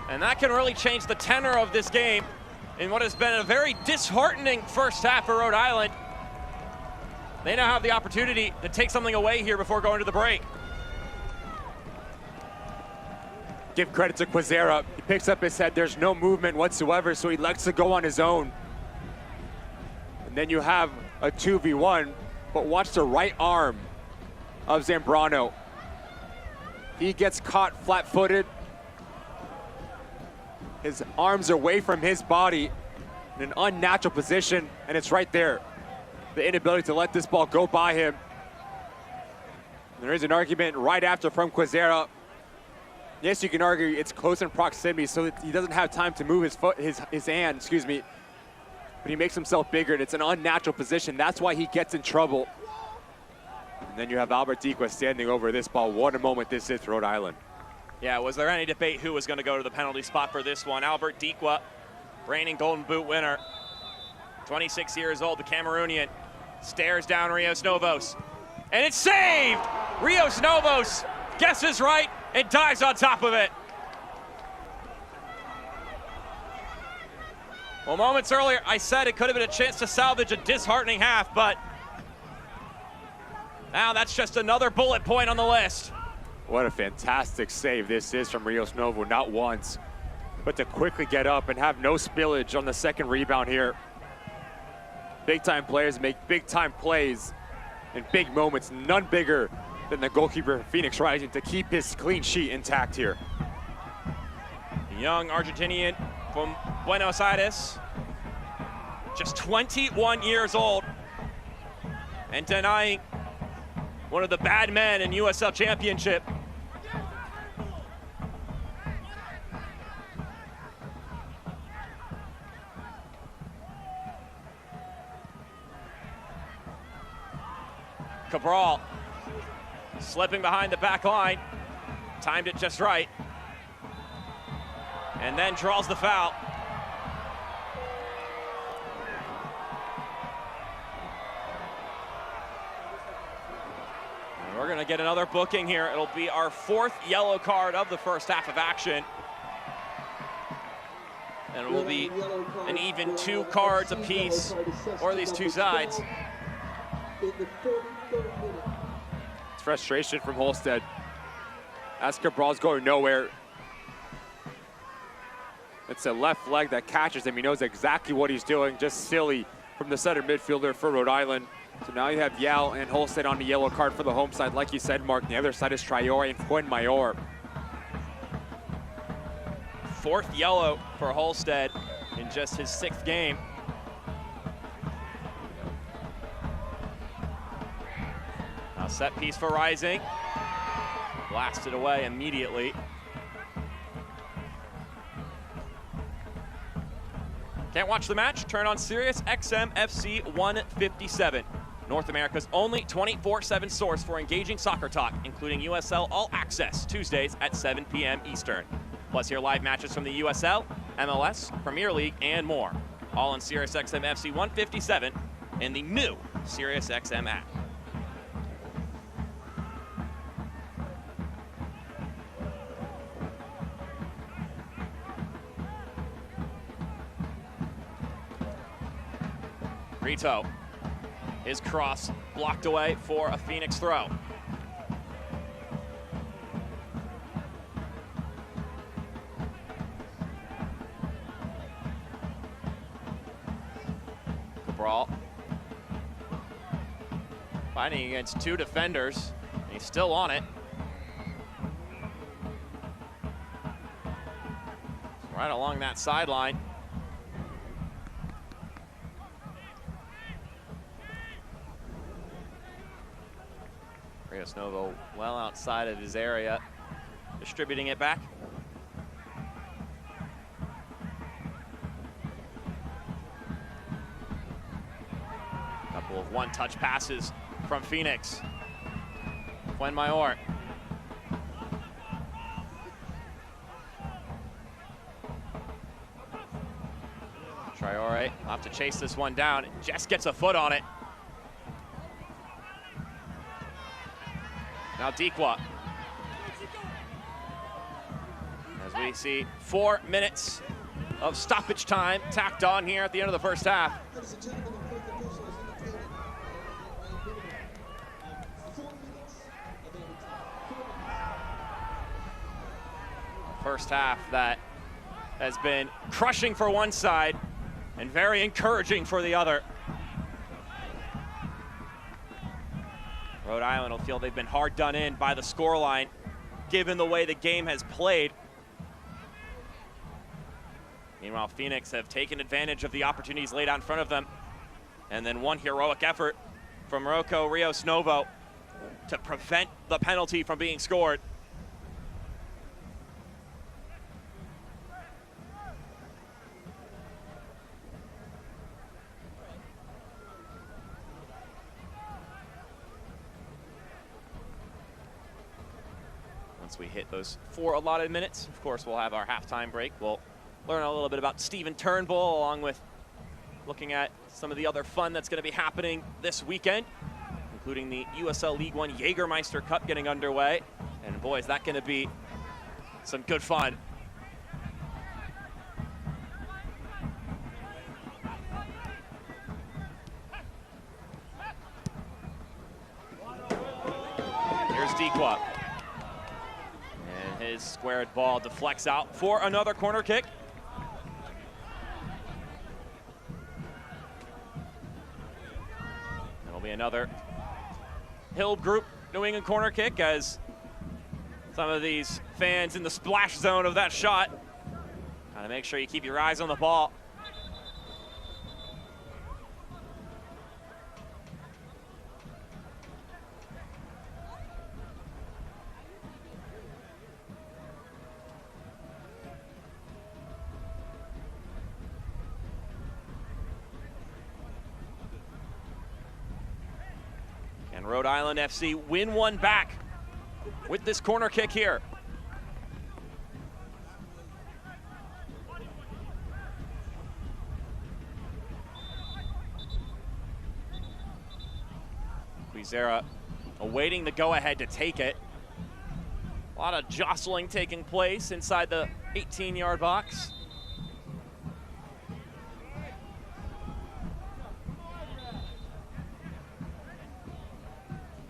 And that can really change the tenor of this game in what has been a very disheartening first half for Rhode Island. They now have the opportunity to take something away here before going to the break. Give credit to Quizera. He picks up his head. There's no movement whatsoever, so he likes to go on his own. And then you have a 2v1, but watch the right arm of Zambrano. He gets caught flat-footed. His arms are away from his body in an unnatural position, and it's right there. The inability to let this ball go by him. There is an argument right after from Quizera. Yes, you can argue it's close in proximity, so he doesn't have time to move his hand, excuse me. But he makes himself bigger, and it's an unnatural position. That's why he gets in trouble. And then you have Albert Dikwa standing over this ball. What a moment this is for Rhode Island. Yeah, was there any debate who was going to go to the penalty spot for this one? Albert Dikwa, reigning Golden Boot winner. 26 years old, the Cameroonian, stares down Rios Novos. And it's saved! Rios Novos guesses right and dives on top of it. Well, moments earlier, I said it could have been a chance to salvage a disheartening half, but now that's just another bullet point on the list. What a fantastic save this is from Rios Novo, not once, but to quickly get up and have no spillage on the second rebound here. Big-time players make big-time plays in big moments, none bigger than the goalkeeper Phoenix Rising to keep his clean sheet intact here. The young Argentinian from Buenos Aires, just 21 years old, and denying one of the bad men in USL Championship. Cabral slipping behind the back line, timed it just right, and then draws the foul. And we're gonna get another booking here. It'll be our 4th yellow card of the first half of action. And it will be an even 2 cards apiece for these two sides. It's frustration from Holstead. As Cabral's going nowhere. It's a left leg that catches him. He knows exactly what he's doing. Just silly from the center midfielder for Rhode Island. So now you have Yale and Holstead on the yellow card for the home side. Like you said, Mark, the other side is Traore and Fuenmayor. Fourth yellow for Holstead in just his 6th game. Now set piece for Rising. Blasted away immediately. Can't watch the match? Turn on Sirius XM FC 157. North America's only 24/7 source for engaging soccer talk, including USL All Access, Tuesdays at 7 p.m. Eastern. Plus hear live matches from the USL, MLS, Premier League, and more. All on Sirius XM FC 157 and the new Sirius XM app. Rito, his cross blocked away for a Phoenix throw. Cabral fighting against 2 defenders, and he's still on it. Right along that sideline. Novo well outside of his area, distributing it back. Couple of one-touch passes from Phoenix. Fuenmayor. Traore will have to chase this one down. Just gets a foot on it. Now Dikwa. As we see 4 minutes of stoppage time tacked on here at the end of the first half. First half that has been crushing for one side and very encouraging for the other. Rhode Island will feel they've been hard done in by the scoreline, given the way the game has played. Meanwhile, Phoenix have taken advantage of the opportunities laid out in front of them. And then one heroic effort from Rocco Rios Novo to prevent the penalty from being scored. Once we hit those 4 allotted minutes, of course, we'll have our halftime break. We'll learn a little bit about Stephen Turnbull, along with looking at some of the other fun that's going to be happening this weekend, including the USL League One Jägermeister Cup getting underway. And boy, is that going to be some good fun. Here's Dikwa. And his squared ball deflects out for another corner kick. It'll be another Hill Group New England corner kick, as some of these fans in the splash zone of that shot. Gotta make sure you keep your eyes on the ball. And Rhode Island FC win one back with this corner kick here. Quizera awaiting the go-ahead to take it. A lot of jostling taking place inside the 18-yard box.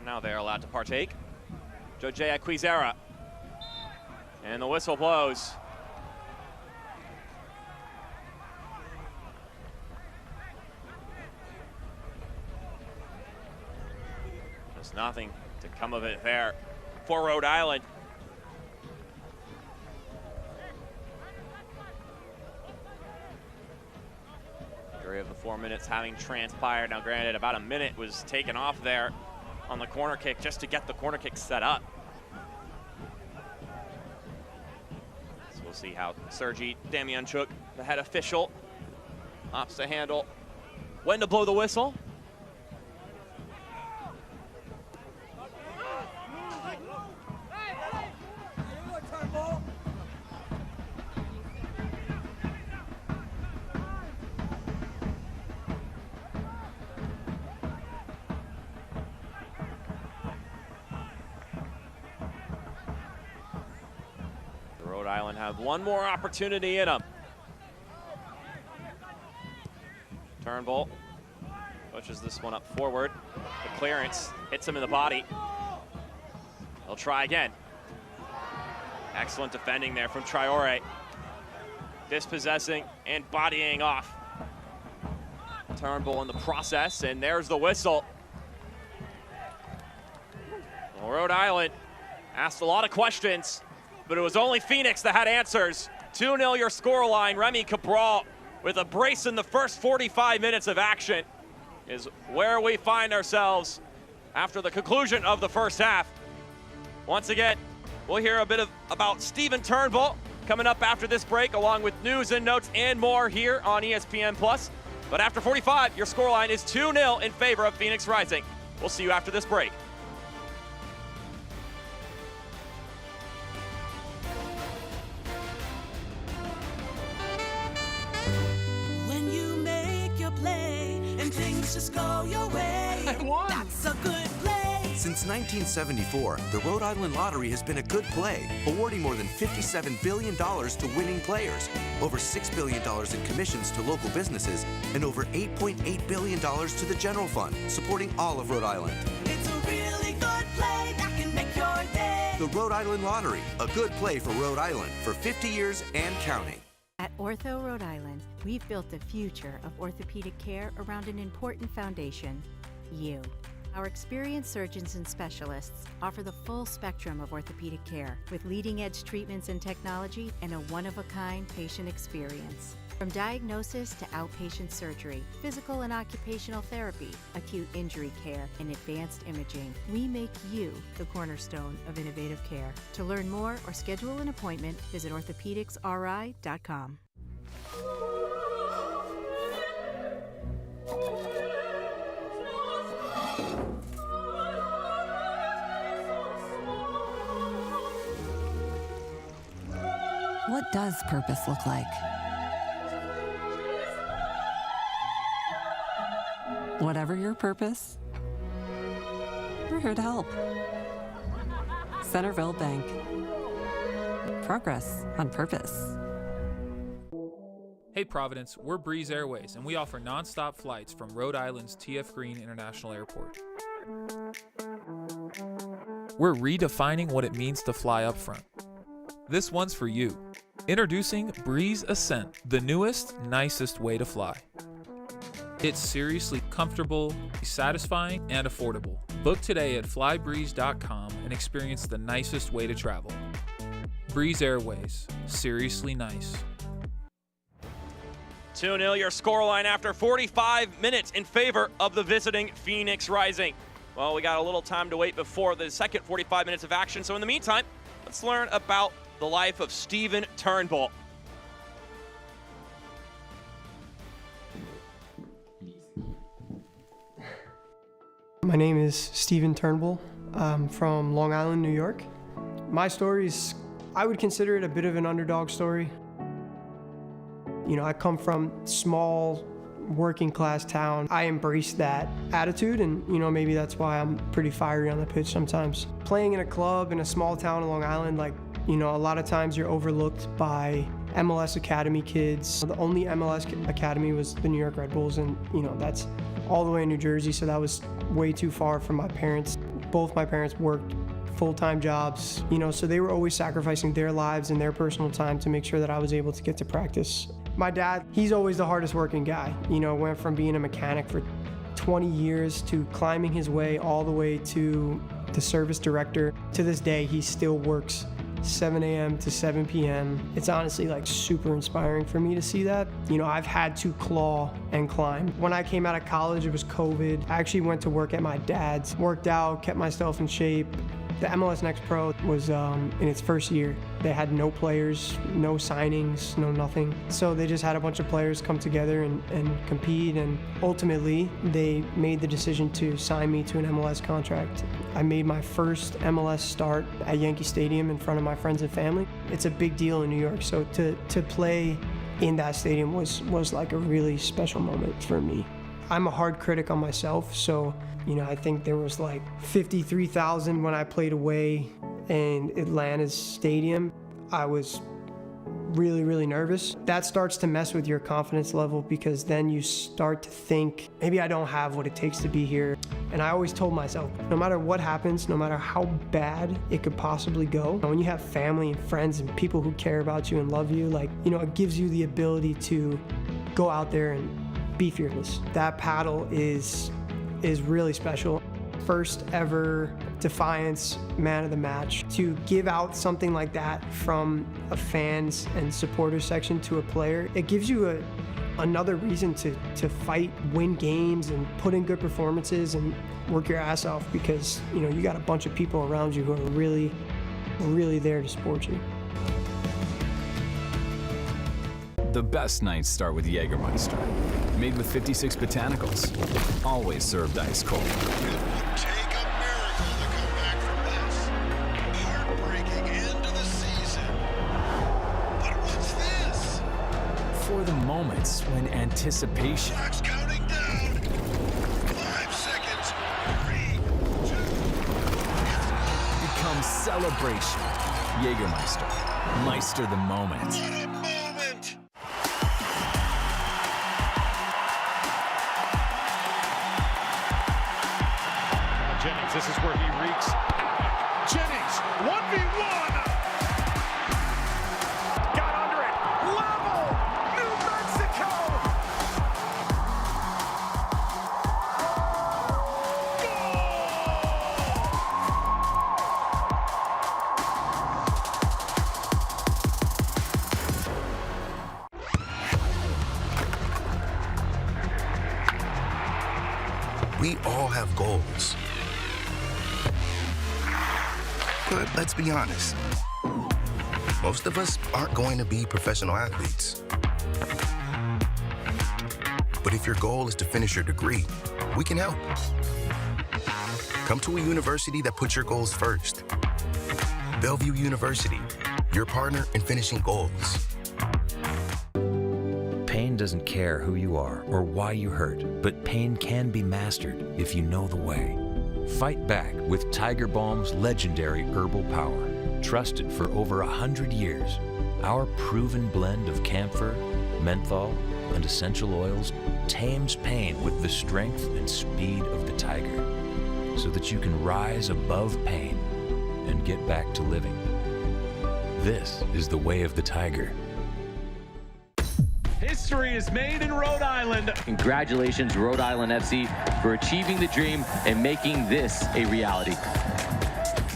Now they're allowed to partake. Jose Quizera. And the whistle blows. There's nothing to come of it there for Rhode Island. Three of the 4 minutes having transpired. Now granted, about a minute was taken off there on the corner kick just to get the corner kick set up. So we'll see how Sergei Damianchuk, the head official, opts to handle when to blow the whistle. Rhode Island have one more opportunity in them. Turnbull pushes this one up forward. The clearance hits him in the body. They'll try again. Excellent defending there from Traore. Dispossessing and bodying off Turnbull in the process, and there's the whistle. Well, Rhode Island asked a lot of questions, but it was only Phoenix that had answers. 2-0 your scoreline. Remy Cabral with a brace in the first 45 minutes of action is where we find ourselves after the conclusion of the first half. Once again, we'll hear a bit about Stephen Turnbull coming up after this break, along with news and notes and more here on ESPN+. But after 45, your scoreline is 2-0 in favor of Phoenix Rising. We'll see you after this break. When you make your play and things just go your way, that's a good play. Since 1974, the Rhode Island Lottery has been a good play, awarding more than $57 billion to winning players, over $6 billion in commissions to local businesses, and over $8.8 billion to the general fund, supporting all of Rhode Island. It's a really good play that can make your day. The Rhode Island Lottery, a good play for Rhode Island for 50 years and counting. At Ortho Rhode Island, we've built the future of orthopedic care around an important foundation, you. Our experienced surgeons and specialists offer the full spectrum of orthopedic care with leading-edge treatments and technology and a one-of-a-kind patient experience. From diagnosis to outpatient surgery, physical and occupational therapy, acute injury care, and advanced imaging, we make you the cornerstone of innovative care. To learn more or schedule an appointment, visit orthopedicsri.com. What does purpose look like? Whatever your purpose, we're here to help. Centerville Bank. Progress on purpose. Hey Providence, we're Breeze Airways, and we offer non-stop flights from Rhode Island's T.F. Green International Airport. We're redefining what it means to fly up front. This one's for you. Introducing Breeze Ascent, the newest, nicest way to fly. It's seriously comfortable, satisfying, and affordable. Book today at flybreeze.com and experience the nicest way to travel. Breeze Airways, seriously nice. 2-0 your scoreline after 45 minutes in favor of the visiting Phoenix Rising. Well, we got a little time to wait before the second 45 minutes of action, so in the meantime, let's learn about the life of Stephen Turnbull. My name is Stephen Turnbull. I'm from Long Island, New York. My story is, I would consider it a bit of an underdog story. You know, I come from small working class town. I embrace that attitude, and you know, maybe that's why I'm pretty fiery on the pitch sometimes. Playing in a club in a small town in Long Island, like, you know, a lot of times you're overlooked by MLS Academy kids. The only MLS Academy was the New York Red Bulls, and you know, that's all the way in New Jersey, so that was way too far from my parents. Both my parents worked full-time jobs, you know, so they were always sacrificing their lives and their personal time to make sure that I was able to get to practice. My dad, he's always the hardest working guy. You know, went from being a mechanic for 20 years to climbing his way all the way to the service director. To this day, he still works 7 a.m. to 7 p.m. It's honestly like super inspiring for me to see that. You know, I've had to claw and climb. When I came out of college, it was COVID. I actually went to work at my dad's, worked out, kept myself in shape. The MLS Next Pro was in its first year. They had no players, no signings, no nothing. So they just had a bunch of players come together and compete, and ultimately they made the decision to sign me to an MLS contract. I made my first MLS start at Yankee Stadium in front of my friends and family. It's a big deal in New York, so to play in that stadium was like a really special moment for me. I'm a hard critic on myself, so you know, I think there was like 53,000 when I played away in Atlanta's stadium. I was really, really nervous. That starts to mess with your confidence level because then you start to think, maybe I don't have what it takes to be here. And I always told myself, no matter what happens, no matter how bad it could possibly go, when you have family and friends and people who care about you and love you, like, you know, it gives you the ability to go out there and be fearless. That paddle is really special. First ever Defiance Man of the Match. To give out something like that from a fans and supporters section to a player, it gives you another reason to fight, win games, and put in good performances and work your ass off because, you know, you got a bunch of people around you who are really, really there to support you. The best nights start with Jägermeister. Made with 56 botanicals. Always served ice cold. It would take a miracle to come back from this. Heartbreaking end to the season. But what's this? For the moments when anticipation Clock's counting down. 5 seconds. 3, 2, becomes celebration. Jägermeister. Meister the moment. what a moment! Jennings, this is where he reeks. Jennings, 1v1! Got under it. Level! New Mexico! We all have goals. But let's be honest, most of us aren't going to be professional athletes. But if your goal is to finish your degree, we can help. Come to a university that puts your goals first. Bellevue University, your partner in finishing goals. Pain doesn't care who you are or why you hurt, but pain can be mastered if you know the way. Fight back with Tiger Balm's legendary herbal power. Trusted for over 100 years, our proven blend of camphor, menthol, and essential oils tames pain with the strength and speed of the tiger, so that you can rise above pain and get back to living. This is the way of the tiger. History is made in Rhode Island. Congratulations, Rhode Island FC, for achieving the dream and making this a reality.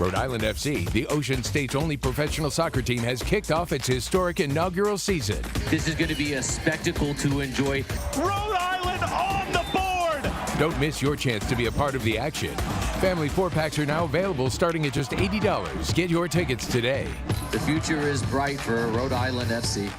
Rhode Island FC, the Ocean State's only professional soccer team, has kicked off its historic inaugural season. This is going to be a spectacle to enjoy. Rhode Island on the board! Don't miss your chance to be a part of the action. Family 4-packs are now available starting at just $80. Get your tickets today. The future is bright for Rhode Island FC.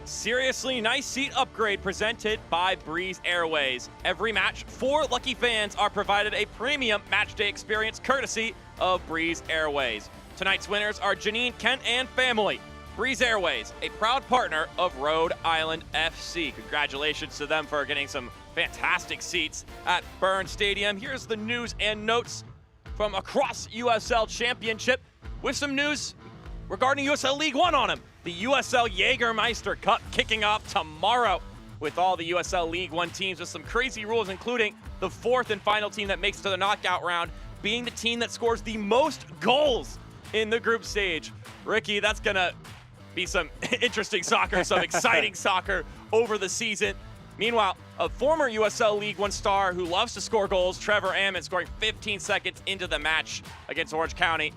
Seriously nice seat upgrade presented by Breeze Airways. Every match, 4 lucky fans are provided a premium match day experience courtesy of Breeze Airways. Tonight's winners are Janine, Kent, and family. Breeze Airways, a proud partner of Rhode Island FC. Congratulations to them for getting some fantastic seats at Byrne Stadium. Here's the news and notes from across USL Championship with some news regarding USL League One on them. The USL Jägermeister Cup kicking off tomorrow with all the USL League One teams with some crazy rules, including the 4th and final team that makes it to the knockout round being the team that scores the most goals in the group stage. Ricky, that's gonna be some interesting soccer, some exciting soccer over the season. Meanwhile, a former USL League One star who loves to score goals, Trevor Ammon, scoring 15 seconds into the match against Orange County.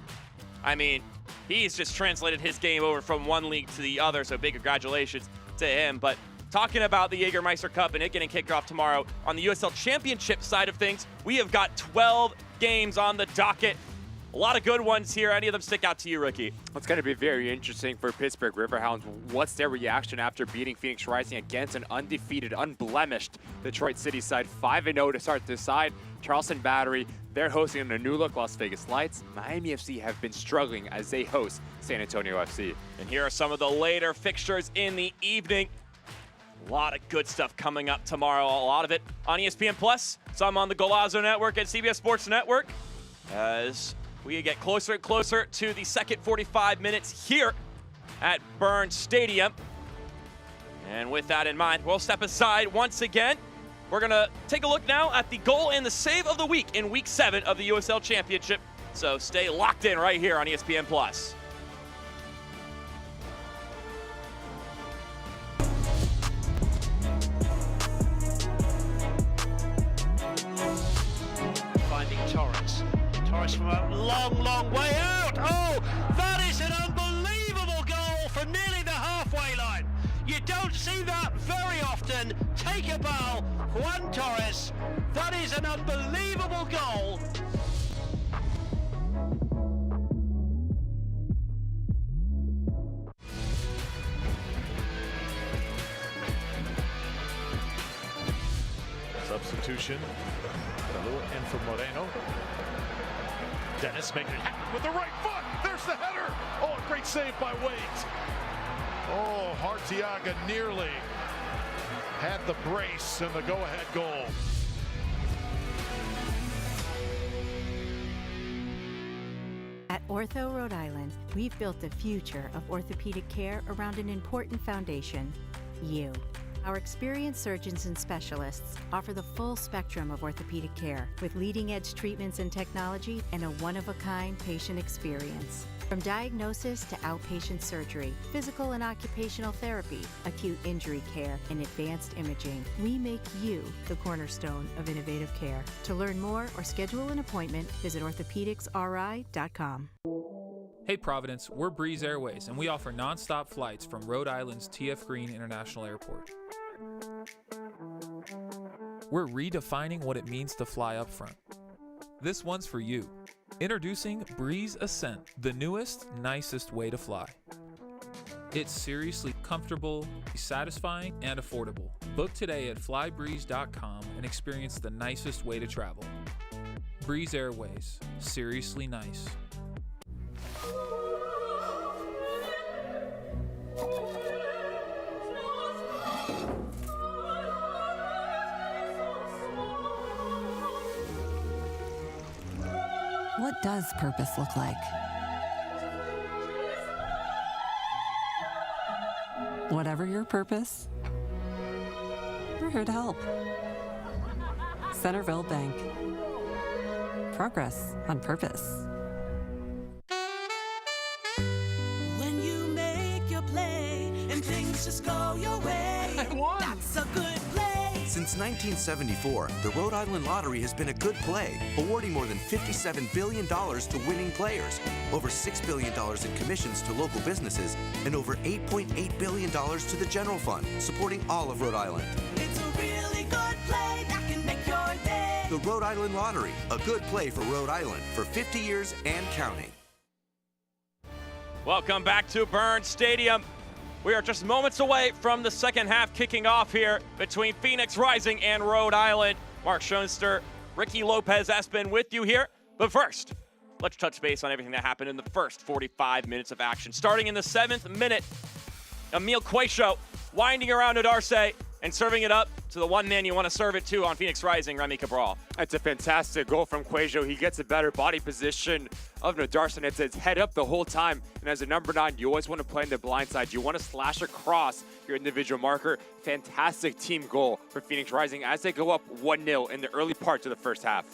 I mean, he's just translated his game over from one league to the other, so big congratulations to him. But talking about the Jägermeister Cup and it getting kicked off tomorrow, on the USL Championship side of things, we have got 12 games on the docket. A lot of good ones here. Any of them stick out to you, Ricky? It's going to be very interesting for Pittsburgh Riverhounds. What's their reaction after beating Phoenix Rising against an undefeated, unblemished Detroit City side, 5-0 to start this side? Charleston Battery, they're hosting a new-look Las Vegas Lights. Miami FC have been struggling as they host San Antonio FC. And here are some of the later fixtures in the evening. A lot of good stuff coming up tomorrow. A lot of it on ESPN+, some on the Golazo Network and CBS Sports Network, as we get closer and closer to the second 45 minutes here at Burns Stadium. And with that in mind, we'll step aside once again. We're going to take a look now at the goal and the save of the week in Week 7 of the USL Championship. So stay locked in right here on ESPN+. Finding Torres. Torres from a long, long way out. Oh, that is an unbelievable goal from nearly the halfway line. You don't see that very often. Take a bow, Juan Torres. That is an unbelievable goal. Substitution. Kalua in for Moreno. Dennis making it happen with the right foot. There's the header. Oh, a great save by Wade. Oh, Hartiaga nearly had the brace and the go-ahead goal. At Ortho Rhode Island, we've built the future of orthopedic care around an important foundation, you. Our experienced surgeons and specialists offer the full spectrum of orthopedic care with leading-edge treatments and technology and a one-of-a-kind patient experience. From diagnosis to outpatient surgery, physical and occupational therapy, acute injury care, and advanced imaging, we make you the cornerstone of innovative care. To learn more or schedule an appointment, visit orthopedicsri.com. Hey Providence, we're Breeze Airways, and we offer non-stop flights from Rhode Island's T.F. Green International Airport. We're redefining what it means to fly up front. This one's for you. Introducing Breeze Ascent, the newest, nicest way to fly. It's seriously comfortable, satisfying, and affordable. Book today at flybreeze.com and experience the nicest way to travel. Breeze Airways, seriously nice. What does purpose look like? Whatever your purpose, we're here to help. Centerville Bank. Progress on purpose. When you make your play and things just go your way, that's a good play. Since 1974, the Rhode Island Lottery has been a good play, awarding more than $57 billion to winning players, over $6 billion in commissions to local businesses, and over $8.8 billion to the general fund, supporting all of Rhode Island. It's a really good play that can make your day. The Rhode Island Lottery, a good play for Rhode Island for 50 years and counting. Welcome back to Burns Stadium. We are just moments away from the second half kicking off here between Phoenix Rising and Rhode Island. Mark Schoenster, Ricky Lopez has been with you here. But first, let's touch base on everything that happened in the first 45 minutes of action. Starting in the 7th minute, Emile Quaisho winding around Odarce and serving it up to the one man you want to serve it to on Phoenix Rising, Remy Cabral. It's a fantastic goal from Quaisho. He gets a better body position of Nadarson. It's his head up the whole time. And as a number 9, you always want to play in the blind side. You want to slash across your individual marker. Fantastic team goal for Phoenix Rising as they go up 1-0 in the early parts of the first half.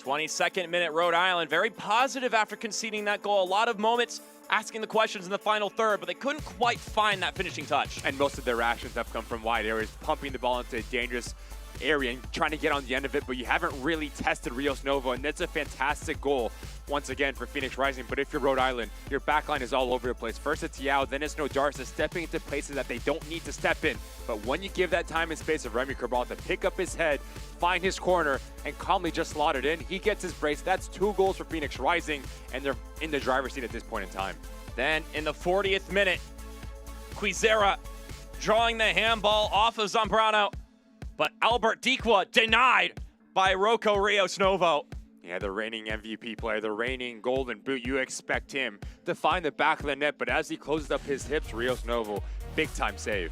22nd minute, Rhode Island, very positive after conceding that goal. A lot of moments asking the questions in the final third, but they couldn't quite find that finishing touch. And most of their actions have come from wide areas, pumping the ball into a dangerous area and trying to get on the end of it, but you haven't really tested Rios Novo, and that's a fantastic goal once again for Phoenix Rising. But if you're Rhode Island, your backline is all over the place. First it's Yao, then it's Nodarsa stepping into places that they don't need to step in. But when you give that time and space of Remy Cabral to pick up his head, find his corner, and calmly just slot it in, he gets his brace. That's 2 goals for Phoenix Rising, and they're in the driver's seat at this point in time. Then in the 40th minute, Quizera drawing the handball off of Zambrano, but Albert Diqua denied by Rocco Rios Novo. Yeah, the reigning MVP player, the reigning Golden Boot, you expect him to find the back of the net, but as he closes up his hips, Rios Novo, big time save.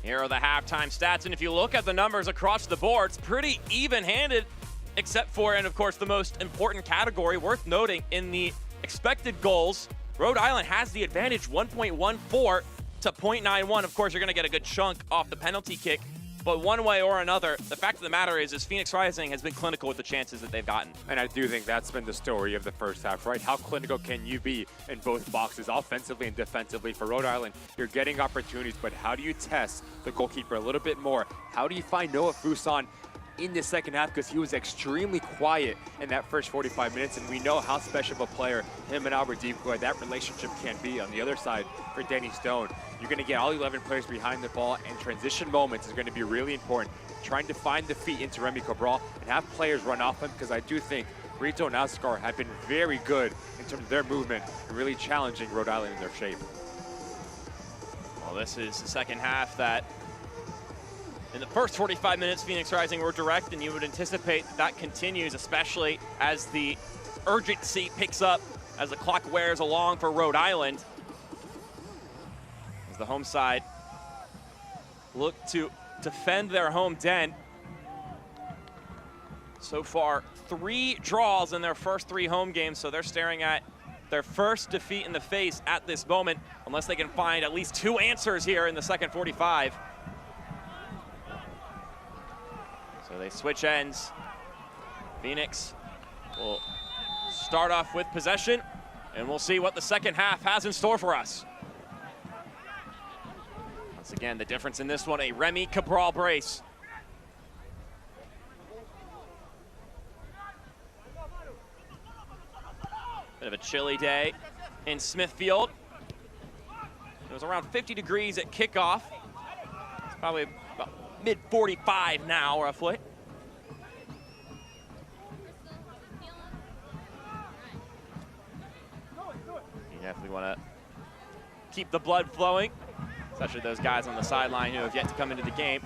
Here are the halftime stats, and if you look at the numbers across the board, it's pretty even-handed, except for, and of course, the most important category worth noting in the expected goals. Rhode Island has the advantage, 1.14 to 0.91. Of course, you're going to get a good chunk off the penalty kick, but one way or another, the fact of the matter is Phoenix Rising has been clinical with the chances that they've gotten. And I do think that's been the story of the first half, right? How clinical can you be in both boxes, offensively and defensively? For Rhode Island, you're getting opportunities, but how do you test the goalkeeper a little bit more? How do you find Noah Fuson in the second half, because he was extremely quiet in that first 45 minutes, and we know how special of a player him and Albert Diqua, that relationship can be. On the other side, for Danny Stone, you're going to get all 11 players behind the ball, and transition moments is going to be really important. Trying to find the feet into Remy Cabral and have players run off him, because I do think Rito and Ascar have been very good in terms of their movement and really challenging Rhode Island in their shape. Well, this is the second half that in the first 45 minutes, Phoenix Rising were direct, and you would anticipate that continues, especially as the urgency picks up, as the clock wears along for Rhode Island. As the home side look to defend their home den. So far, 3 draws in their first 3 home games, so they're staring at their first defeat in the face at this moment, unless they can find at least 2 answers here in the second 45. So they switch ends. Phoenix will start off with possession, and we'll see what the second half has in store for us. Once again, the difference in this one, a Remy Cabral brace. Bit of a chilly day in Smithfield. It was around 50 degrees at kickoff. It's probably about mid-45 now, roughly. You definitely want to keep the blood flowing, especially those guys on the sideline who have yet to come into the game.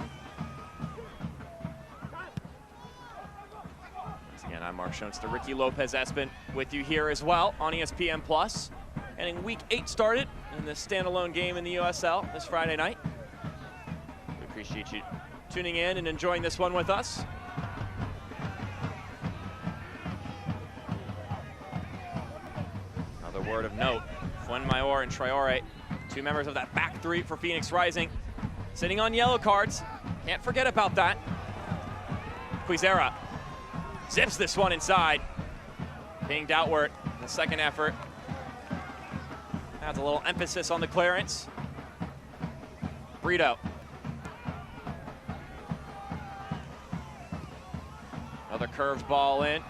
Once again, I'm Mark Schoenster, Ricky Lopez-Espin with you here as well on ESPN+. Getting week 8 started in this standalone game in the USL this Friday night. We appreciate you tuning in and enjoying this one with us. Another word of note, Fuenmayor and Traore, 2 members of that back 3 for Phoenix Rising, sitting on yellow cards. Can't forget about that. Quizera zips this one inside, pinged outward in the second effort. Adds a little emphasis on the clearance. Brito. Another curved ball in,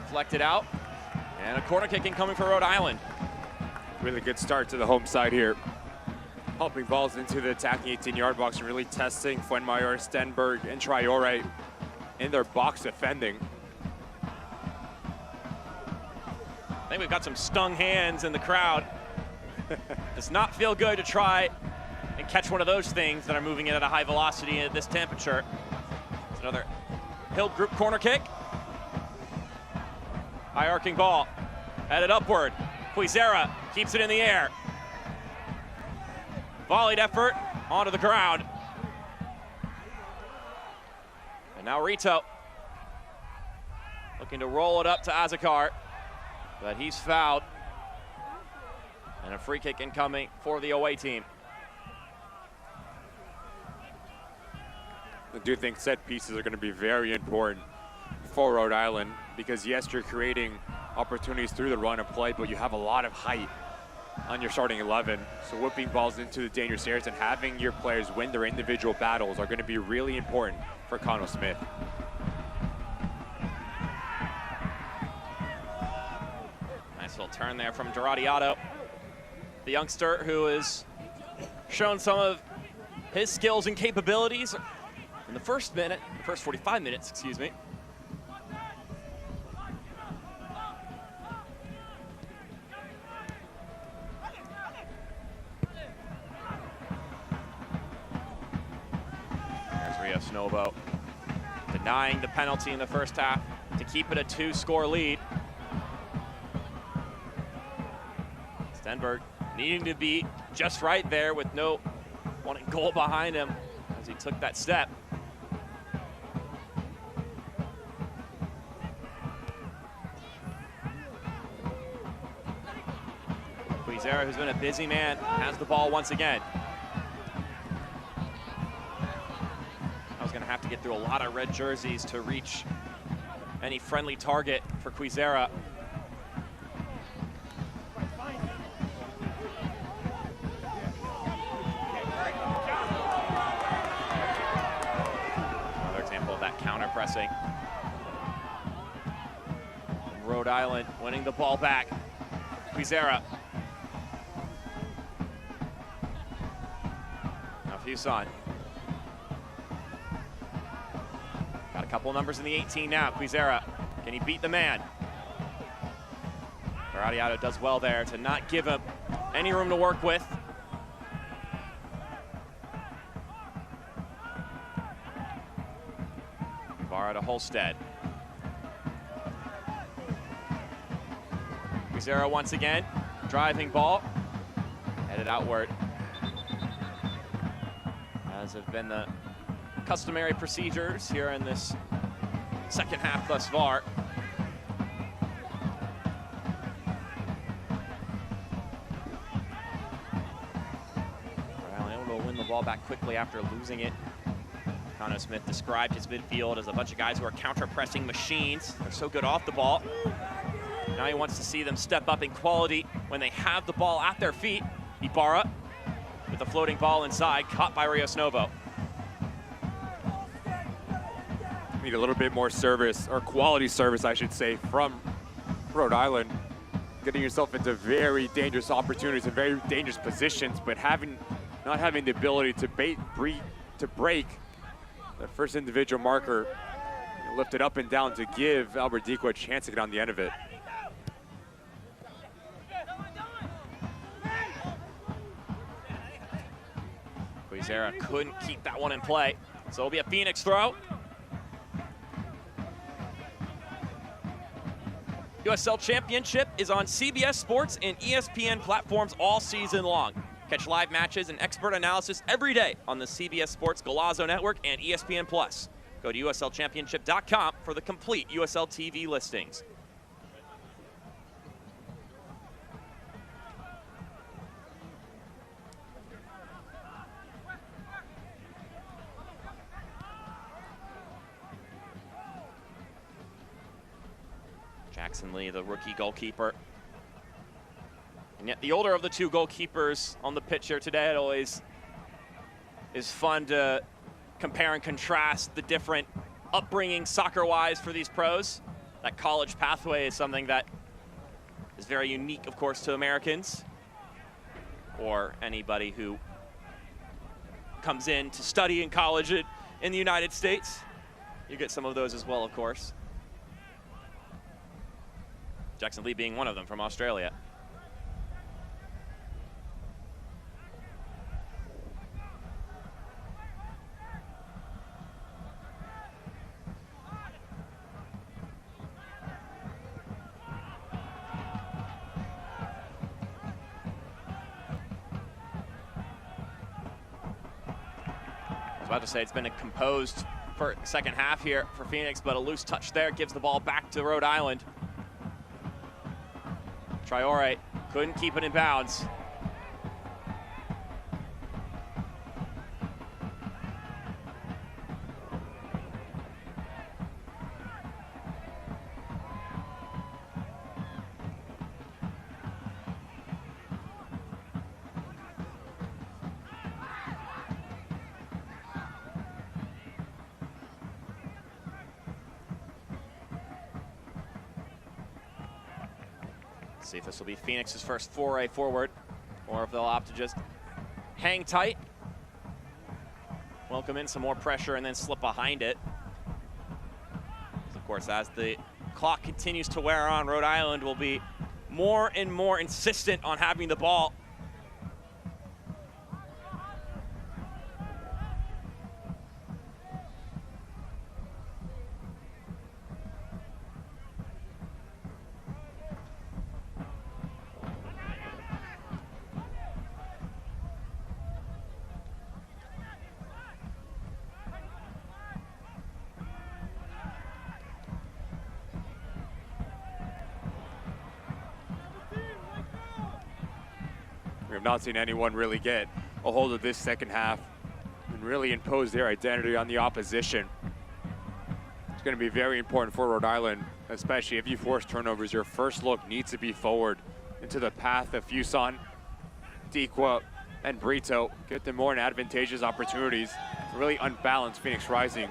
deflected out, and a corner kick incoming for Rhode Island. Really good start to the home side here. Pumping balls into the attacking 18-yard box and really testing Fuenmayor, Stenberg, and Traore in their box defending. I think we've got some stung hands in the crowd. Does not feel good to try and catch one of those things that are moving in at a high velocity at this temperature. It's another Hill group corner kick. High arcing ball, headed upward. Quizera keeps it in the air. Volleyed effort onto the ground. And now Rito looking to roll it up to Azakar, but he's fouled. And a free kick incoming for the away team. I do think set pieces are going to be very important for Rhode Island, because yes, you're creating opportunities through the run of play, but you have a lot of height on your starting 11. So whipping balls into the dangerous areas and having your players win their individual battles are going to be really important for Connell Smith. Nice little turn there from Doradiato, the youngster who has shown some of his skills and capabilities in the first 45 minutes, excuse me. Novo denying the penalty in the first half to keep it a 2-score lead. Stenberg needing to be just right there with no one goal behind him as he took that step. Quizera, who's been a busy man, has the ball once again. Going to have to get through a lot of red jerseys to reach any friendly target for Quizera. Another example of that counter pressing. Rhode Island winning the ball back. Quizera. Now Fuson. Got a couple numbers in the 18 now. Quizera, can he beat the man? Doradiato does well there to not give him any room to work with. Ibarra to Holstead. Quizera once again, driving ball, headed outward. As have been the customary procedures here in this second half thus far. Well, able to win the ball back quickly after losing it. Connor Smith described his midfield as a bunch of guys who are counter-pressing machines. They're so good off the ball. Now he wants to see them step up in quality when they have the ball at their feet. Ibarra with the floating ball inside, caught by Rios Novo. Need a little bit more service, or quality service, I should say, from Rhode Island. Getting yourself into very dangerous opportunities and very dangerous positions, but not having the ability to break the first individual marker, lift it up and down to give Albert Dico a chance to get on the end of it. Quizera couldn't keep that one in play, so it'll be a Phoenix throw. USL Championship is on CBS Sports and ESPN platforms all season long. Catch live matches and expert analysis every day on the CBS Sports Golazo Network and ESPN+. Go to USLChampionship.com for the complete USL TV listings. Jackson Lee, the rookie goalkeeper. And yet the older of the two goalkeepers on the pitch here today, it always is fun to compare and contrast the different upbringing soccer-wise for these pros. That college pathway is something that is very unique, of course, to Americans or anybody who comes in to study in college in the United States. You get some of those as well, of course. Jackson Lee being one of them from Australia. I was about to say it's been a composed second half here for Phoenix, but a loose touch there gives the ball back to Rhode Island. Traore couldn't keep it in bounds. See if this will be Phoenix's first foray forward, or if they'll opt to just hang tight, welcome in some more pressure, and then slip behind it. Of course, as the clock continues to wear on, Rhode Island will be more and more insistent on having the ball. We have not seen anyone really get a hold of this second half and really impose their identity on the opposition. It's going to be very important for Rhode Island, especially if you force turnovers. Your first look needs to be forward into the path of Fuson, Dequa, and Brito. Get them more in advantageous opportunities. Really unbalanced Phoenix Rising.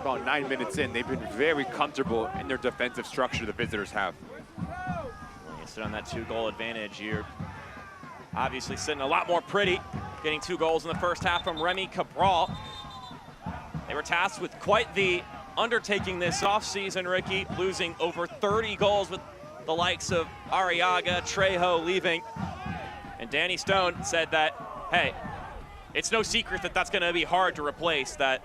About 9 minutes in, they've been very comfortable in their defensive structure the visitors have. When you sit on that 2-goal advantage, you're obviously sitting a lot more pretty, getting 2 goals in the first half from Remy Cabral. They were tasked with quite the undertaking this offseason, Ricky, losing over 30 goals with the likes of Arriaga, Trejo leaving. And Danny Stone said that, hey, it's no secret that that's going to be hard to replace. That,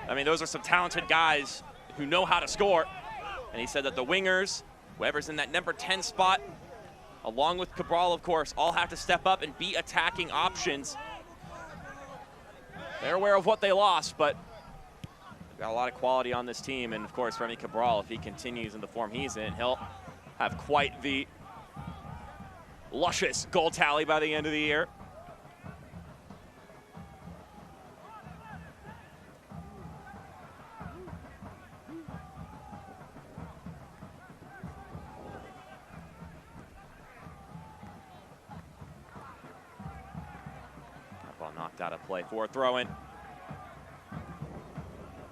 I mean, those are some talented guys who know how to score. And he said that the wingers, whoever's in that number 10 spot, along with Cabral, of course, all have to step up and be attacking options. They're aware of what they lost, but they've got a lot of quality on this team. And, of course, Remy Cabral, if he continues in the form he's in, he'll have quite the luscious goal tally by the end of the year. Knocked out of play for a throw-in.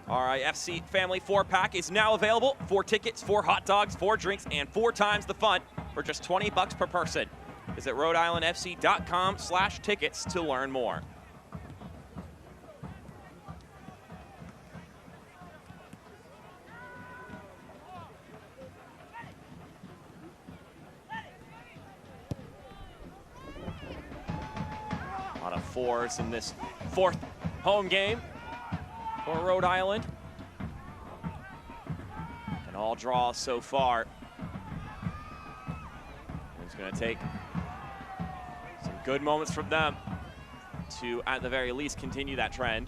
RIFC Family 4-pack is now available. 4 tickets, 4 hot dogs, 4 drinks, and 4 times the fun for just $20 per person. Visit RhodeIslandFC.com/tickets to learn more. Fours in this 4th home game for Rhode Island. And all draws so far. It's going to take some good moments from them to, at the very least, continue that trend.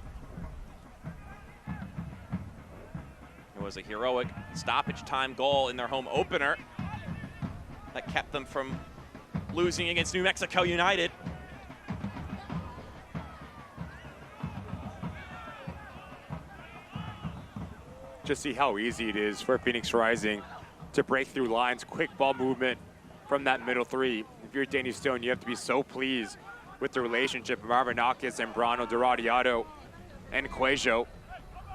It was a heroic stoppage time goal in their home opener that kept them from losing against New Mexico United. Just see how easy it is for Phoenix Rising to break through lines, quick ball movement from that middle 3. If you're Danny Stone, you have to be so pleased with the relationship of Marvinakis and Brano Doradiato and Quejo.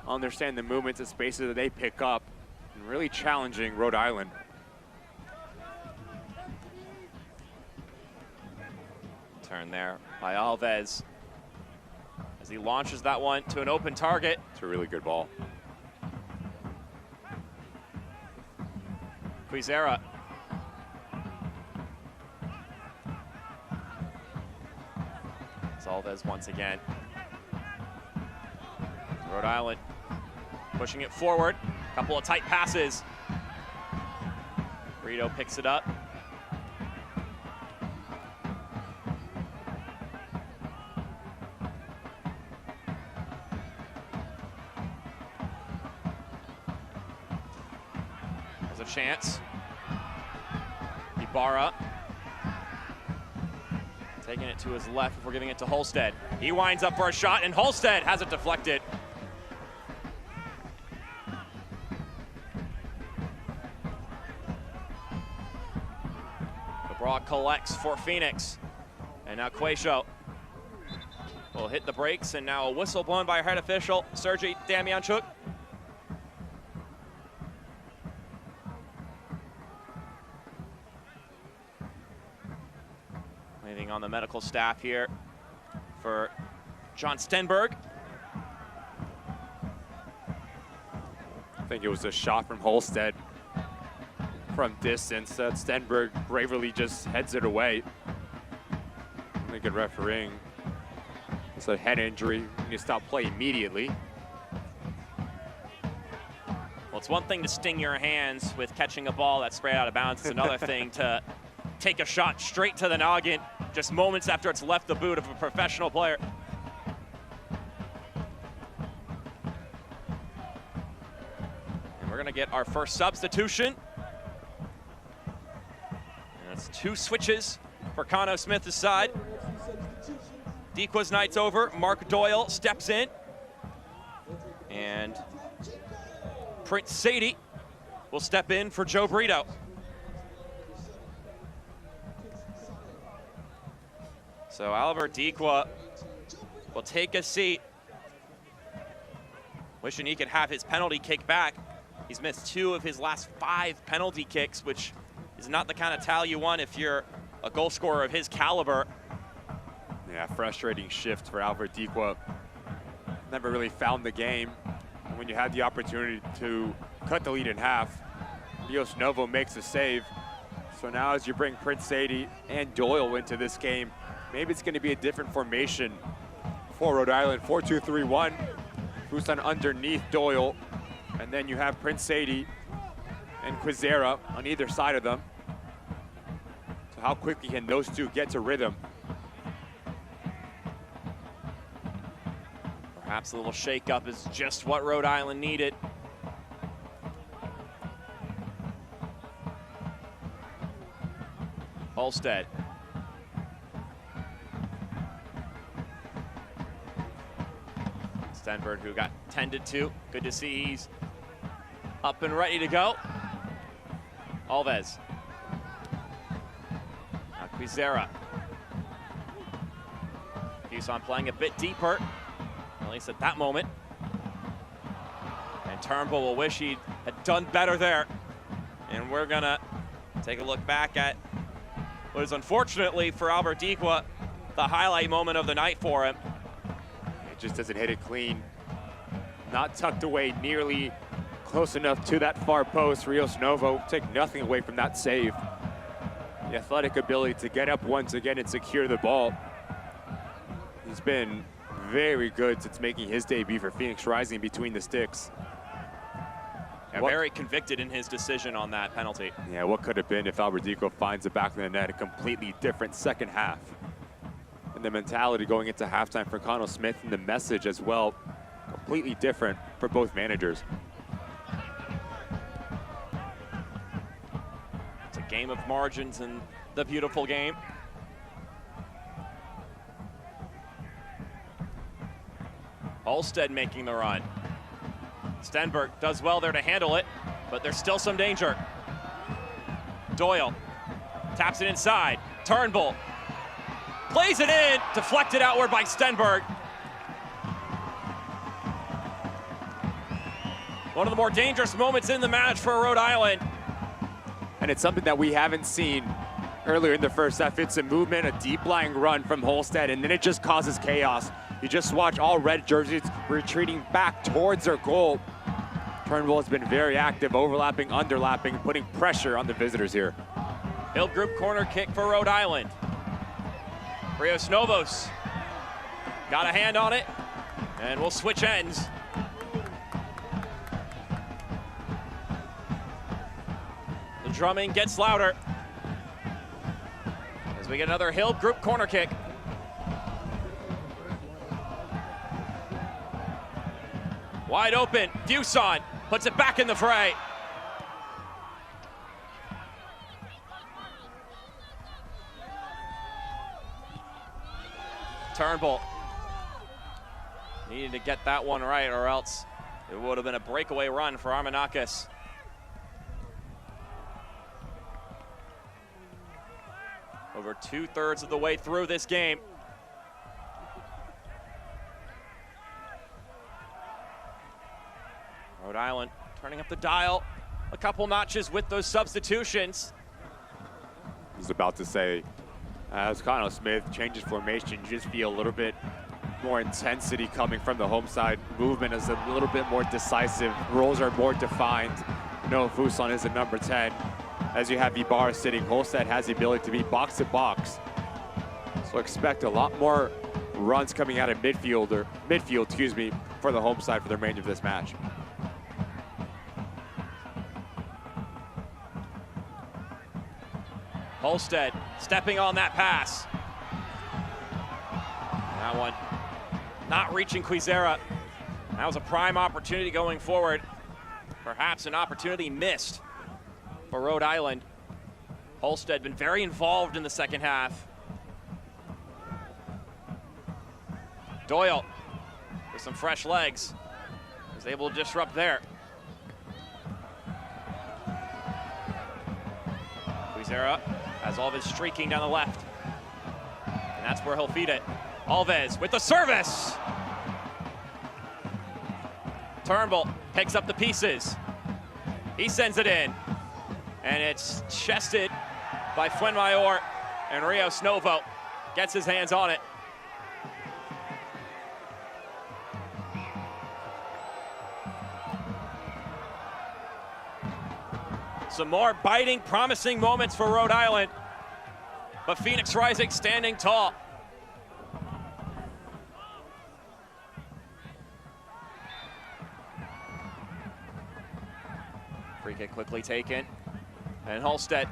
Understand the movements and spaces that they pick up and really challenging Rhode Island. Turn there by Alves as he launches that one to an open target. It's a really good ball. Quizera. It's Alves once again. Rhode Island pushing it forward. Couple of tight passes. Brito picks it up. There's a chance. Ibarra taking it to his left before giving it to Holstead. He winds up for a shot, and Holstead has it deflected. Cabral collects for Phoenix. And now Quejo will hit the brakes, and now a whistle blown by our head official, Sergei Damianchuk. medical staff here for John Stenberg. I think it was a shot from Holstead from distance that Stenberg bravely just heads it away. I think good refereeing. It's a head injury. You need to stop play immediately. Well, it's one thing to sting your hands with catching a ball that's sprayed out of bounds. It's another thing to take a shot straight to the noggin just moments after it's left the boot of a professional player. And we're gonna get our first substitution. And it's 2 switches for Connor Smith's side. Dequa's night's over. Mark Doyle steps in. And Prince Sadie will step in for Joe Brito. So Albert Dequa will take a seat. Wishing he could have his penalty kick back. He's missed 2 of his last 5 penalty kicks, which is not the kind of tally you want if you're a goal scorer of his caliber. Yeah, frustrating shift for Albert Dequa. Never really found the game. And when you had the opportunity to cut the lead in half, Rios Novo makes a save. So now as you bring Prince Sadie and Doyle into this game, maybe it's going to be a different formation for Rhode Island. 4-2-3-1. Fuson underneath Doyle. And then you have Prince Sadie and Quizera on either side of them. So how quickly can those two get to rhythm? Perhaps a little shake-up is just what Rhode Island needed. Holstead. Stenberg, who got tended to. Good to see he's up and ready to go. Alves. Now Quizera. Fuson playing a bit deeper, at least at that moment. And Turnbull will wish he had done better there. And we're gonna take a look back at what is unfortunately for Albert Dequa the highlight moment of the night for him. It just doesn't hit it clean. Not tucked away nearly close enough to that far post. Rios Novo take nothing away from that save. The athletic ability to get up once again and secure the ball. He's been very good since making his debut for Phoenix Rising between the sticks. And very convicted in his decision on that penalty. Yeah, what could have been if Albert Dequa finds the back of the net, a completely different second half. And the mentality going into halftime for Connell Smith and the message as well, completely different for both managers. It's a game of margins and the beautiful game. Holstead making the run. Stenberg does well there to handle it, but there's still some danger. Doyle taps it inside. Turnbull plays it in, deflected outward by Stenberg. One of the more dangerous moments in the match for Rhode Island. And it's something that we haven't seen earlier in the first half. It's a movement, a deep lying run from Holstead, and then it just causes chaos. You just watch all red jerseys retreating back towards their goal. Turnbull has been very active, overlapping, underlapping, putting pressure on the visitors here. Hill group corner kick for Rhode Island. Rios Novos got a hand on it, and we'll switch ends. The drumming gets louder as we get another Hill group corner kick. Wide open, Fuson puts it back in the fray. Turnbull needed to get that one right, or else it would have been a breakaway run for Armanakis. Over 2/3 of the way through this game. Rhode Island turning up the dial a couple notches with those substitutions. I was about to say, As Connell Smith changes formation, you just feel a little bit more intensity coming from the home side. Movement is a little bit more decisive. Roles are more defined. Noah Fuson is a number 10. As you have Ibarra sitting, Holstead has the ability to be box to box. So expect a lot more runs coming out of midfield, for the home side for the remainder of this match. Holstead stepping on that pass. That one not reaching Quizera. That was a prime opportunity going forward. Perhaps an opportunity missed for Rhode Island. Holstead been very involved in the second half. Doyle with some fresh legs was able to disrupt there. Quizera has Alves streaking down the left. And that's where he'll feed it. Alves with the service. Turnbull picks up the pieces. He sends it in. And it's chested by Fuenmayor, and Rios Novo gets his hands on it. Some more biting, promising moments for Rhode Island, but Phoenix Rising standing tall. Free kick quickly taken, and Holstead.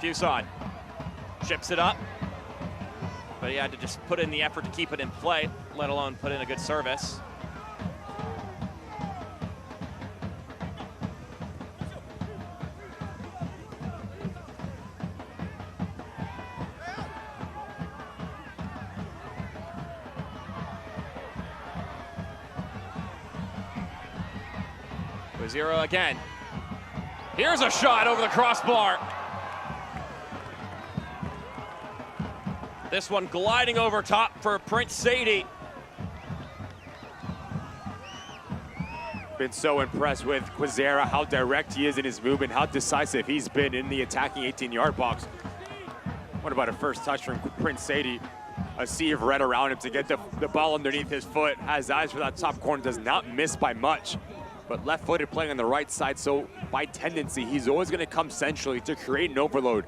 Fuson chips it up, but he had to just put in the effort to keep it in play, let alone put in a good service. Zero again. Here's a shot over the crossbar. This one gliding over top for Prince Sadie. Been so impressed with Quizera, how direct he is in his movement, how decisive he's been in the attacking 18-yard box. What about a first touch from Prince Sadie? A sea of red around him to get the ball underneath his foot. Has eyes for that top corner, does not miss by much. But left-footed playing on the right side, so by tendency, he's always going to come centrally to create an overload.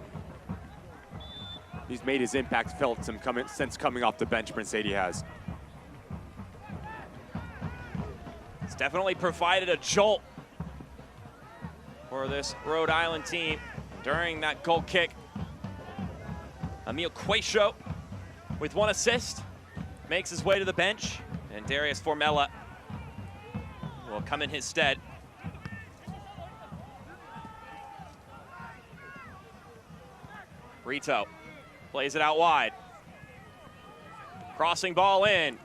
He's made his impact felt since coming off the bench, Prince Sadie has. It's definitely provided a jolt for this Rhode Island team during that goal kick. Emil Quaisho with 1 assist makes his way to the bench, and Darius Formella will come in his stead. Rito plays it out wide. Crossing ball in,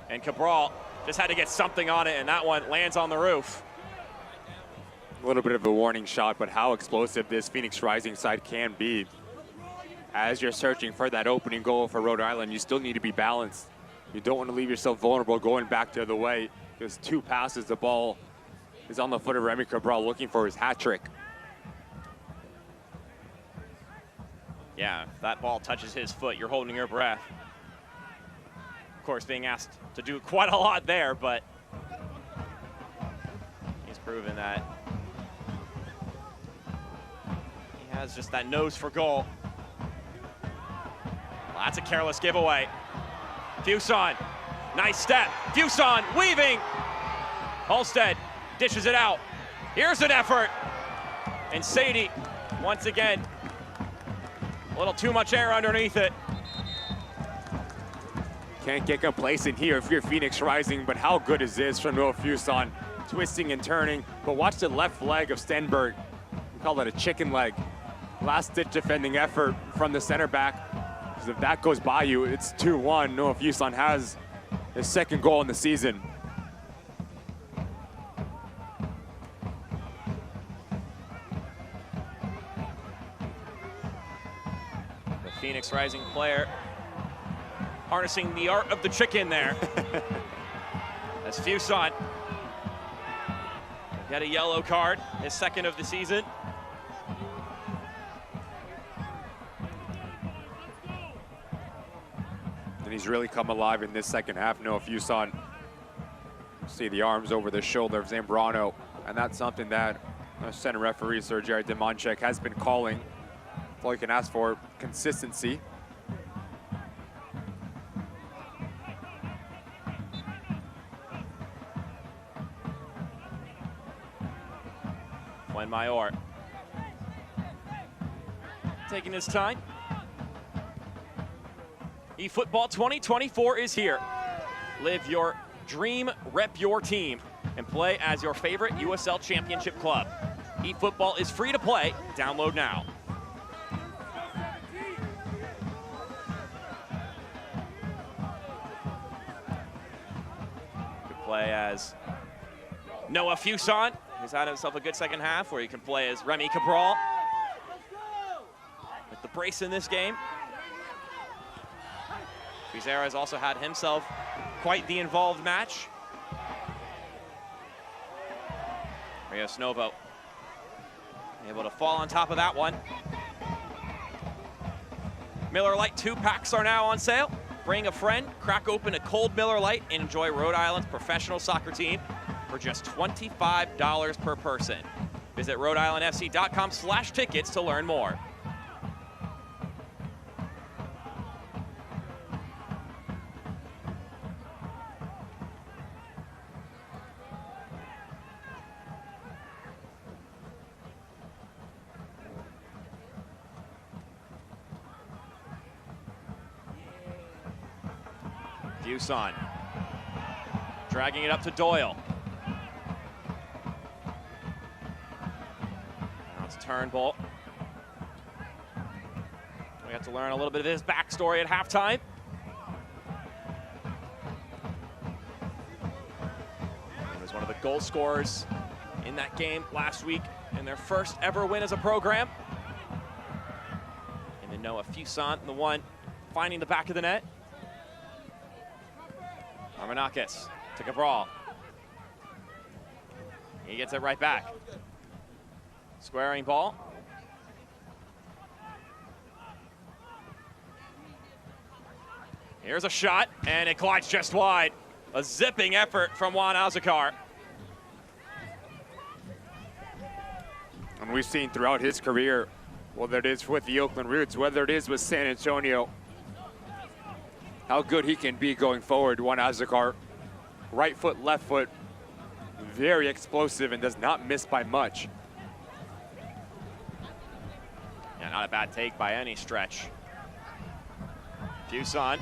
and Cabral just had to get something on it, and that one lands on the roof. A little bit of a warning shot, but how explosive this Phoenix Rising side can be. As you're searching for that opening goal for Rhode Island, you still need to be balanced. You don't want to leave yourself vulnerable going back the other way. Because 2 passes, the ball is on the foot of Remy Cabral looking for his hat trick. Yeah, if that ball touches his foot, you're holding your breath. Of course, being asked to do quite a lot there, but he's proven that he has just that nose for goal. Well, that's a careless giveaway. Fuson, nice step. Fuson weaving. Holstead dishes it out. Here's an effort. And Sadie, once again, a little too much air underneath it. Can't get complacent here if you're Phoenix Rising, but how good is this from Noah Fuson? Twisting and turning, but watch the left leg of Stenberg. We call that a chicken leg. Last-ditch defending effort from the center back. Because if that goes by you, it's 2-1. Noah Fuson has his 2nd goal in the season. The Phoenix Rising player harnessing the art of the chicken there. As Fuson Get a yellow card, his second of the season. And he's really come alive in this second half. Noah Fuson, see the arms over the shoulder of Zambrano, and that's something that center referee Sir Jared Demonchek has been calling. That's all you can ask for, consistency. Mayor taking his time. eFootball 2024 is here. Live your dream, rep your team, and play as your favorite USL Championship club. eFootball is free to play. Download now. You can play as Noah Fuson. He's had himself a good second half, where you can play as Remy Cabral with the brace in this game. Quizera has also had himself quite the involved match. Rios Novo able to fall on top of that one. Miller Lite 2-packs are now on sale. Bring a friend, crack open a cold Miller Lite, and enjoy Rhode Island's professional soccer team for just $25 per person. Visit RhodeIslandFC.com/tickets to learn more. Fuson dragging it up to Doyle. Now it's Turnbull. We have to learn a little bit of his backstory at halftime. He was one of the goal scorers in that game last week in their first ever win as a program. And then Noah Fuson, the one finding the back of the net. Armanakis to Cabral. He gets it right back. Squaring ball. Here's a shot, and it glides just wide. A zipping effort from Juan Azúcar. And we've seen throughout his career, whether it is with the Oakland Roots, whether it is with San Antonio, how good he can be going forward. Juan Azúcar, right foot, left foot, very explosive and does not miss by much. Yeah, not a bad take by any stretch. Fuson.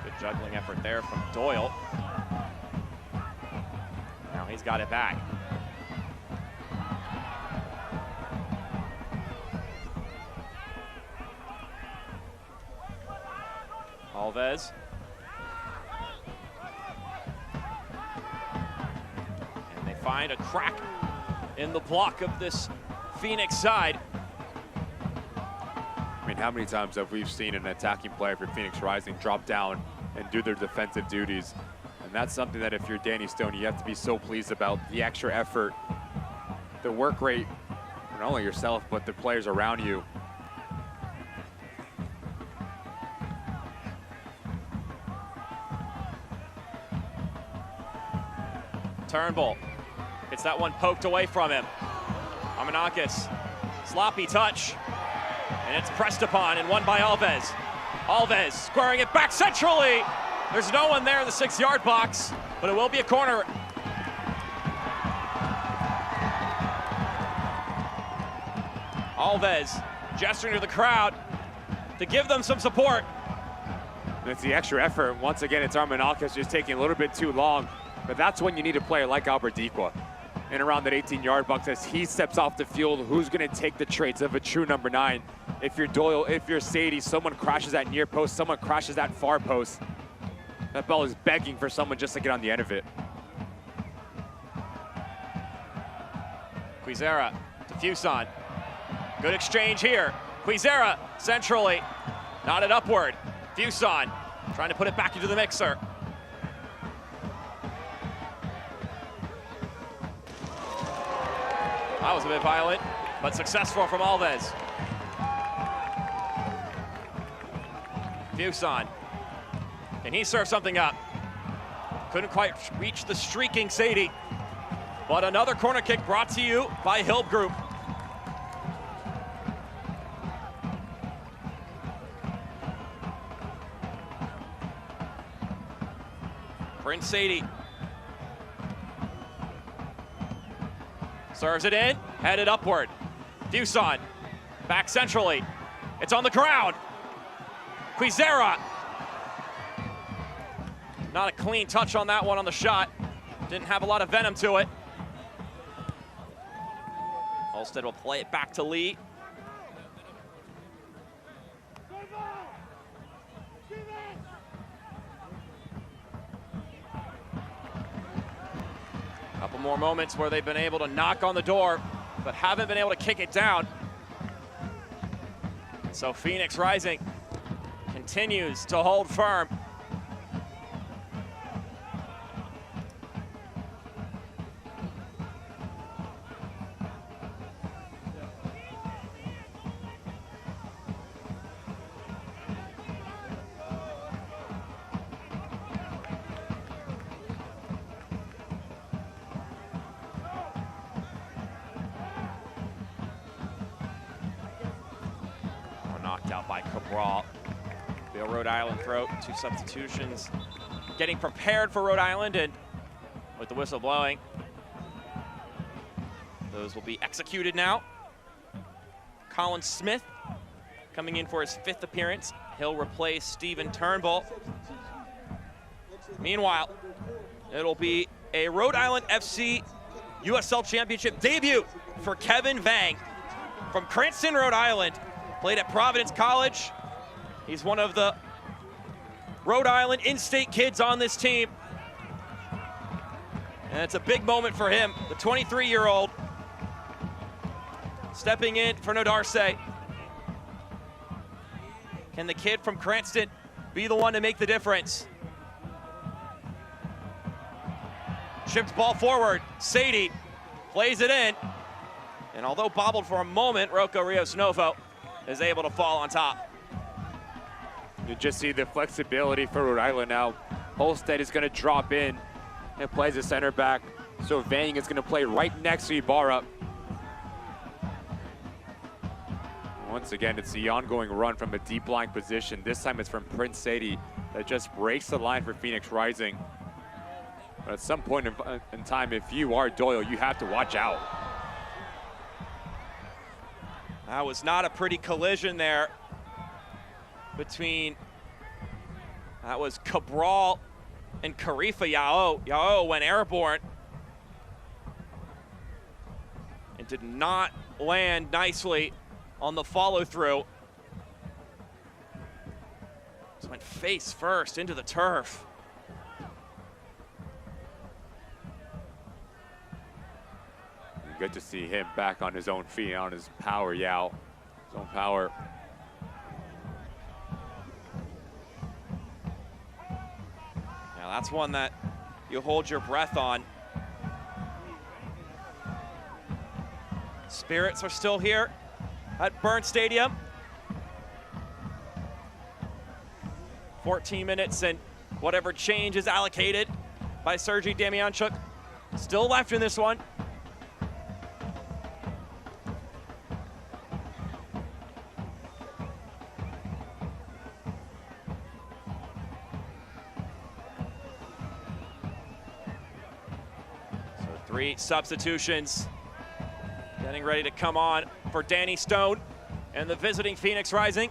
Good juggling effort there from Doyle. Now he's got it back. Alves. And they find a crack in the block of this Phoenix side. I mean, how many times have we seen an attacking player for Phoenix Rising drop down and do their defensive duties? And that's something that if you're Danny Stone, you have to be so pleased about. The extra effort, the work rate, not only yourself, but the players around you. Turnbull gets that one poked away from him. Armanakis, sloppy touch, and it's pressed upon and won by Alves. Alves squaring it back centrally. There's no one there in the 6-yard box, but it will be a corner. Alves gesturing to the crowd to give them some support. And it's the extra effort. Once again, it's Armanakis just taking a little bit too long. But that's when you need a player like Albert Dikwa in around that 18-yard box as he steps off the field. Who's going to take the traits of a true number 9? If you're Doyle, if you're Sadie, someone crashes that near post, someone crashes that far post. That ball is begging for someone just to get on the end of it. Quizera to Fuson. Good exchange here. Quizera centrally, nodded upward. Fuson trying to put it back into the mixer. That was a bit violent, but successful from Alves. Fuson. Can he serve something up? Couldn't quite reach the streaking Sadie. But another corner kick brought to you by Hill Group. Prince Sadie. Serves it in, headed upward. Fuson, back centrally. It's on the ground. Quizera. Not a clean touch on that one on the shot. Didn't have a lot of venom to it. Olstead will play it back to Lee. Couple more moments where they've been able to knock on the door, but haven't been able to kick it down. So Phoenix Rising continues to hold firm. Knocked out by Cabral. Bill Rhode Island throw, 2 substitutions. Getting prepared for Rhode Island, and with the whistle blowing, those will be executed now. Colin Smith coming in for his 5th appearance. He'll replace Stephen Turnbull. Meanwhile, it'll be a Rhode Island FC USL Championship debut for Kevin Vang from Cranston, Rhode Island. Played at Providence College. He's one of the Rhode Island in-state kids on this team. And it's a big moment for him, the 23-year-old. Stepping in for Nodarse. Can the kid from Cranston be the one to make the difference? Shipped ball forward, Sadie plays it in. And although bobbled for a moment, Rocco Rios Novo is able to fall on top. You just see the flexibility for Rhode Island now. Holstead is going to drop in and plays the center back. So Vang is going to play right next to Ibarra. Once again, it's the ongoing run from a deep line position. This time it's from Prince Sadie that just breaks the line for Phoenix Rising. But at some point in time, if you are Doyle, you have to watch out. That was not a pretty collision there between, that was Cabral and Karifa Yao. Yao went airborne and did not land nicely on the follow through. Just went face first into the turf. Good to see him back on his own feet, on his power, Yao. His own power. Now that's one that you hold your breath on. Spirits are still here at Burn Stadium. 14 minutes and whatever change is allocated by Sergei Damianchuk. Still left in this one. So 3 substitutions getting ready to come on for Danny Stone and the visiting Phoenix Rising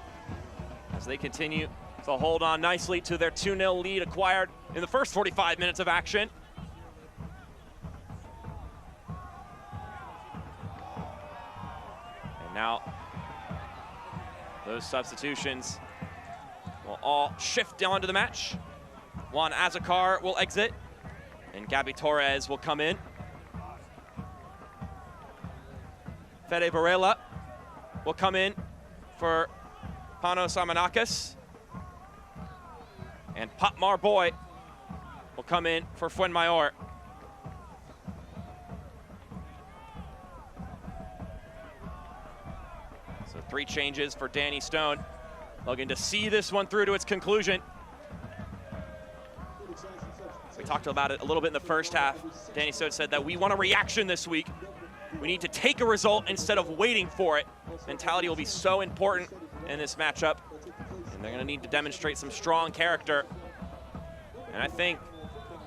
as they continue to hold on nicely to their 2-0 lead acquired in the first 45 minutes of action. And now those substitutions will all shift onto the match. Juan Azakar will exit and Gabby Torres will come in. Fede Varela will come in for Panos Amanakis. And Patmar Boy will come in for Fuenmayor. So 3 changes for Danny Stone. Looking to see this one through to its conclusion. We talked about it a little bit in the first half. Danny Stone said that we want a reaction this week. We need to take a result instead of waiting for it. Mentality will be so important in this matchup. And they're going to need to demonstrate some strong character. And I think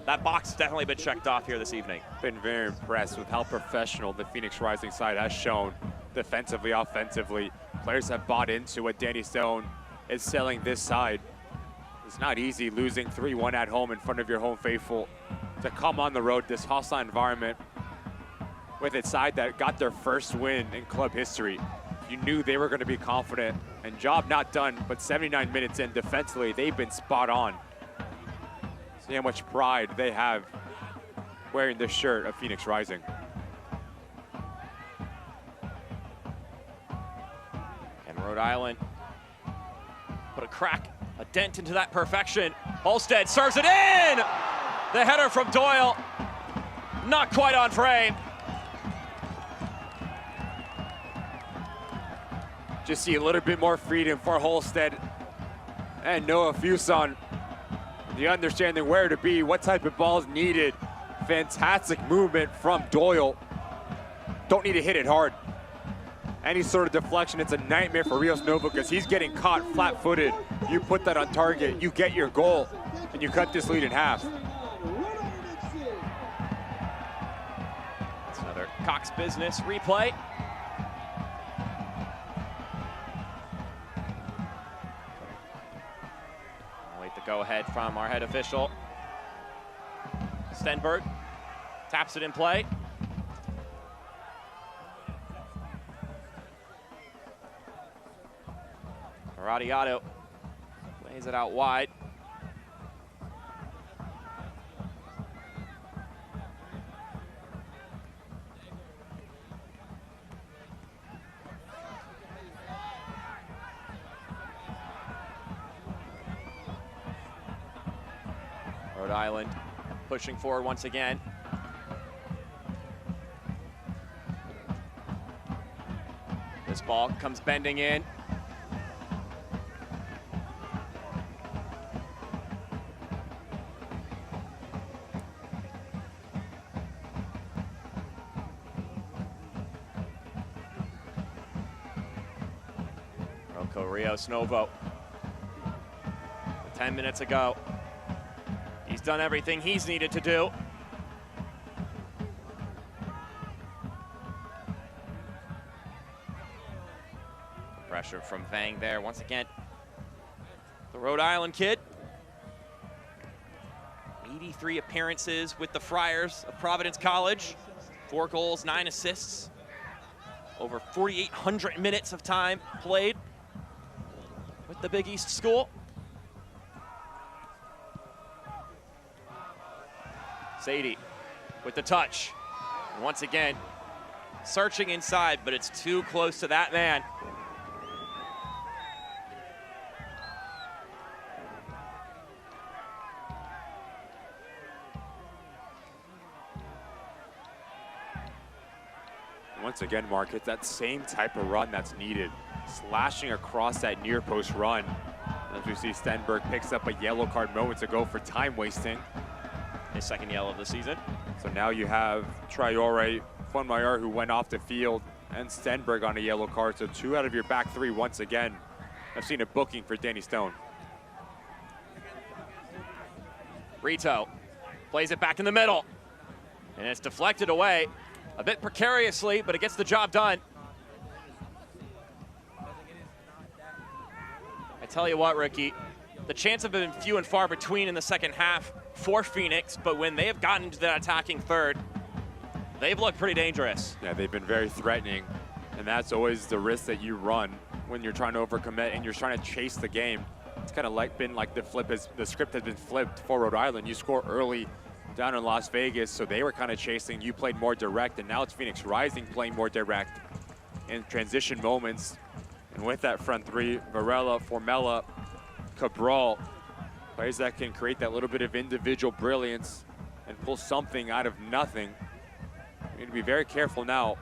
that box has definitely been checked off here this evening. Been very impressed with how professional the Phoenix Rising side has shown defensively, offensively. Players have bought into what Danny Stone is selling this side. It's not easy losing 3-1 at home in front of your home faithful to come on the road, this hostile environment, with a side that got their first win in club history. You knew they were going to be confident, and job not done, but 79 minutes in defensively, they've been spot on. See how much pride they have wearing the shirt of Phoenix Rising. And Rhode Island put a dent into that perfection. Holstead serves it in! The header from Doyle, not quite on frame. Just see a little bit more freedom for Holstead and Noah Fuson. The understanding where to be, what type of balls needed. Fantastic movement from Doyle. Don't need to hit it hard. Any sort of deflection, it's a nightmare for Rios Nova because he's getting caught flat-footed. You put that on target, you get your goal, and you cut this lead in half. It's another Cox business replay. Wait the go-ahead from our head official. Stenberg taps it in play. Radiato lays it out wide. Rhode Island pushing forward once again. This ball comes bending in. Rios Novo. 10 minutes ago. He's done everything he's needed to do. Pressure from Vang there once again. The Rhode Island kid. 83 appearances with the Friars of Providence College. 4 goals, 9 assists. Over 4,800 minutes of time played with the Big East School. Sadie with the touch. And once again, searching inside, but it's too close to that man. Once again, Mark, it's that same type of run that's needed. Slashing across that near post run. As we see Stenberg picks up a yellow card moments ago for time wasting. His second yellow of the season. So now you have Traore, Fonmayer, who went off the field, and Stenberg on a yellow card. So 2 out of your back 3 once again. I've seen a booking for Danny Stone. Rito plays it back in the middle. And it's deflected away a bit precariously, but it gets the job done. I tell you what, Ricky, the chances have been few and far between in the second half for Phoenix, but when they have gotten to that attacking third, they've looked pretty dangerous. Yeah, they've been very threatening, and that's always the risk that you run when you're trying to overcommit and you're trying to chase the game. It's kind of been like the script has been flipped for Rhode Island. You score early down in Las Vegas, so they were kind of chasing. You played more direct, and now it's Phoenix Rising playing more direct in transition moments. And with that front 3, Varela, Formella, Cabral, players that can create that little bit of individual brilliance and pull something out of nothing. You need to be very careful now.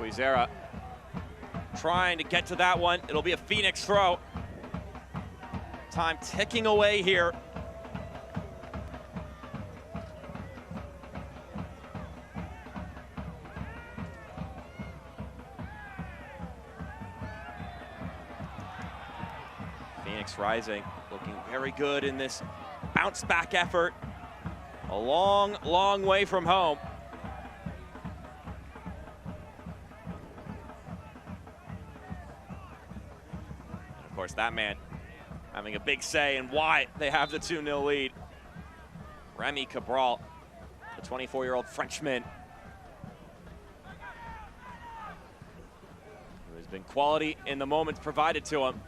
Quizera trying to get to that one. It'll be a Phoenix throw. Time ticking away here. Phoenix Rising looking very good in this bounce back effort. A long, long way from home. And of course, that man having a big say in why they have the 2-0 lead. Remy Cabral, the 24-year-old Frenchman, who has been quality in the moments provided to him.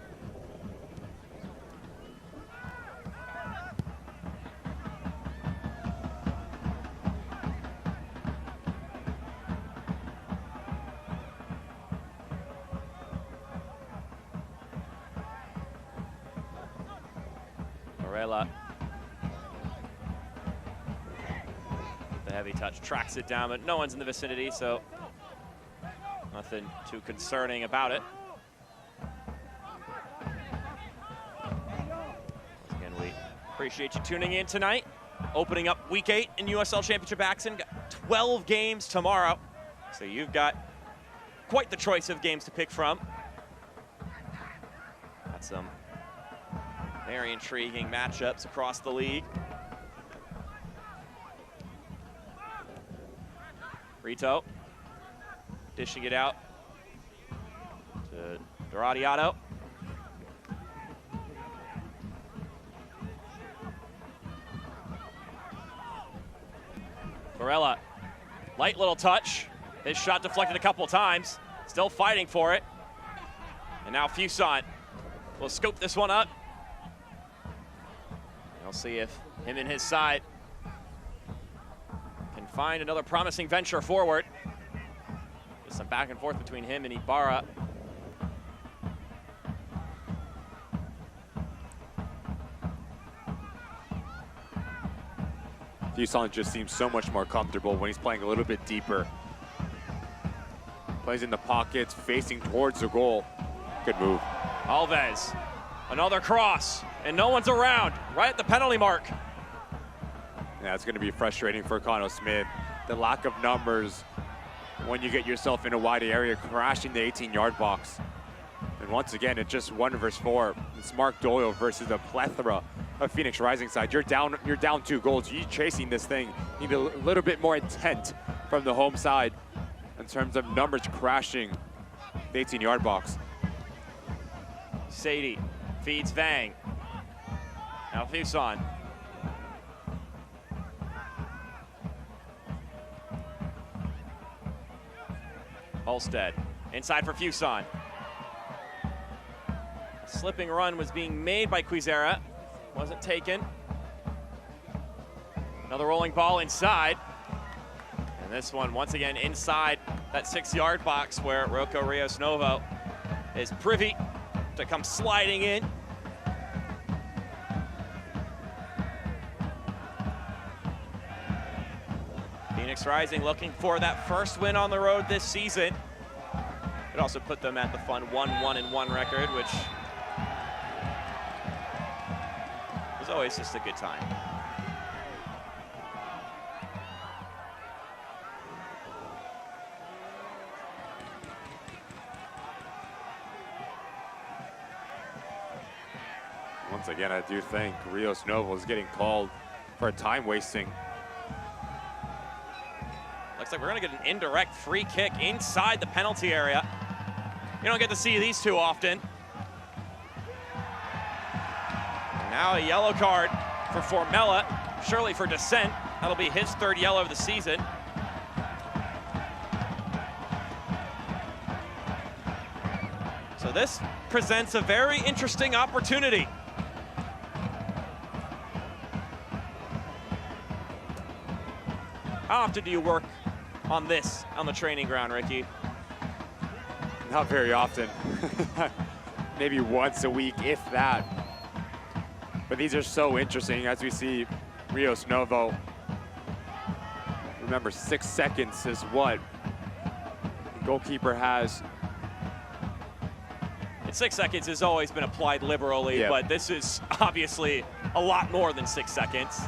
The heavy touch tracks it down, but no one's in the vicinity, so nothing too concerning about it. Once again, we appreciate you tuning in tonight. Opening up week 8 in USL Championship action. Got 12 games tomorrow, so you've got quite the choice of games to pick from. Got some very intriguing matchups across the league. Rito dishing it out to Doradiato. Varela, light little touch. His shot deflected a couple times. Still fighting for it. And now Fuson will scoop this one up. We'll see if him and his side can find another promising venture forward. Just some back and forth between him and Ibarra. Fuson just seems so much more comfortable when he's playing a little bit deeper. Plays in the pockets, facing towards the goal. Good move. Alves, another cross, and no one's around, right at the penalty mark. Yeah, it's going to be frustrating for Connell Smith. The lack of numbers when you get yourself in a wide area, crashing the 18-yard box. And once again, it's just 1 versus 4. It's Mark Doyle versus a plethora of Phoenix Rising side. You're down 2 goals. You're chasing this thing. You need a little bit more intent from the home side in terms of numbers crashing the 18-yard box. Sadie feeds Vang. Now Fuson. Holstead inside for Fuson. Slipping run was being made by Quizera. Wasn't taken. Another rolling ball inside. And this one once again inside that 6-yard box where Rocco Rios Novo is privy to come sliding in. Phoenix Rising looking for that first win on the road this season. It also put them at the fun 1-1-1 record, which is always just a good time. Once again, I do think Rios Novo is getting called for time wasting. Looks like we're gonna get an indirect free kick inside the penalty area. You don't get to see these too often. And now a yellow card for Formella, surely for dissent. That'll be his 3rd yellow of the season. So this presents a very interesting opportunity. How often do you work on this on the training ground, Ricky? Not very often. Maybe once a week, if that. But these are so interesting as we see Rios Novo. Remember, 6 seconds is what Goalkeeper has. And 6 seconds has always been applied liberally, but this is obviously a lot more than 6 seconds.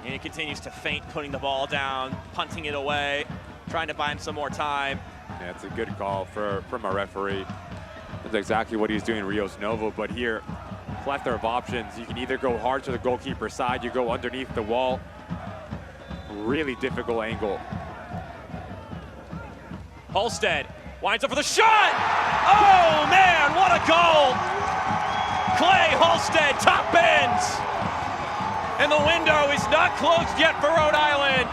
And he continues to feint, putting the ball down, punting it away, trying to buy him some more time. Yeah, it's a good call from a referee. That's exactly what he's doing, Rios Novo. But here, plethora of options. You can either go hard to the goalkeeper side, you go underneath the wall. Really difficult angle. Holstead winds up for the shot! Oh man, what a goal! Clay Holstead, top bins! And the window is not closed yet for Rhode Island.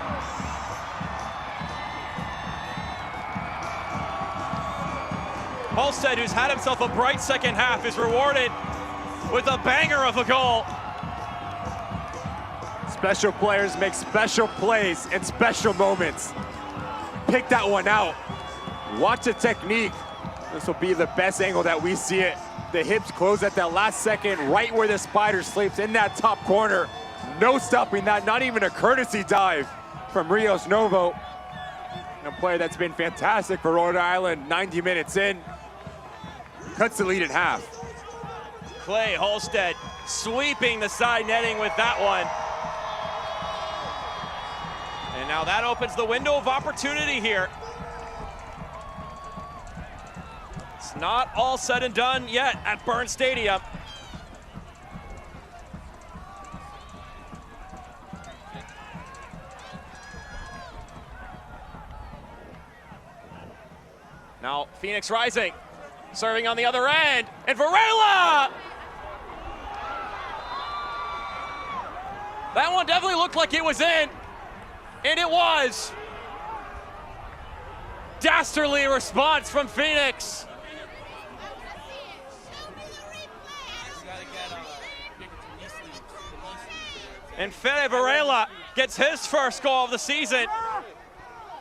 Holstead, who's had himself a bright second half, is rewarded with a banger of a goal. Special players make special plays and special moments. Pick that one out. Watch the technique. This will be the best angle that we see it. The hips close at that last second, right where the spider sleeps in that top corner. No stopping that, not even a courtesy dive from Rios Novo. And a player that's been fantastic for Rhode Island, 90 minutes in. Cuts the lead in half. Clay Holstead sweeping the side netting with that one. And now that opens the window of opportunity here. It's not all said and done yet at Burns Stadium. Now Phoenix Rising, serving on the other end, and Varela! That one definitely looked like it was in, and it was. Dastardly response from Phoenix. And Fede Varela gets his first goal of the season.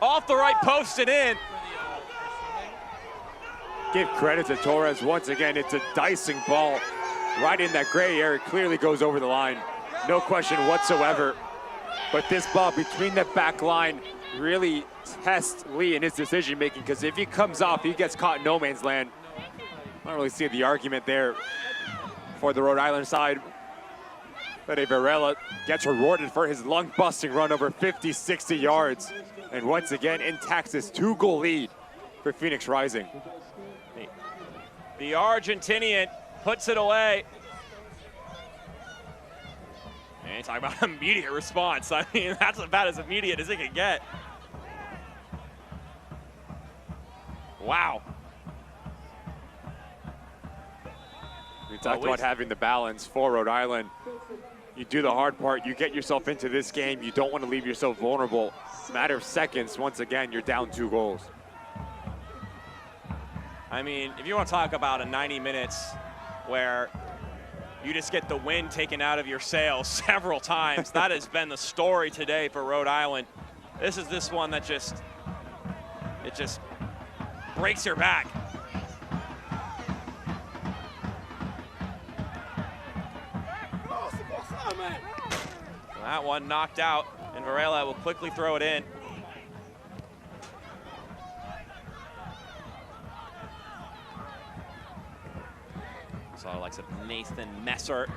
Off the right post and in. Give credit to Torres once again. It's a dicing ball right in that gray area. Clearly goes over the line. No question whatsoever. But this ball between the back line really tests Lee in his decision making, because if he comes off, he gets caught in no man's land. I don't really see the argument there for the Rhode Island side. But Varela gets rewarded for his lung-busting run over 50, 60 yards. And once again, intact his 2-goal lead for Phoenix Rising. The Argentinian puts it away. And talk about immediate response. I mean, that's about as immediate as it can get. Wow. We talked about having the balance for Rhode Island. You do the hard part, you get yourself into this game, you don't want to leave yourself vulnerable. Matter of seconds, once again, you're down 2 goals. I mean, if you want to talk about a 90 minutes where you just get the wind taken out of your sails several times, that has been the story today for Rhode Island. This is this one that just breaks your back. That one knocked out, and Varela will quickly throw it in. Saw the likes of Nathan Messer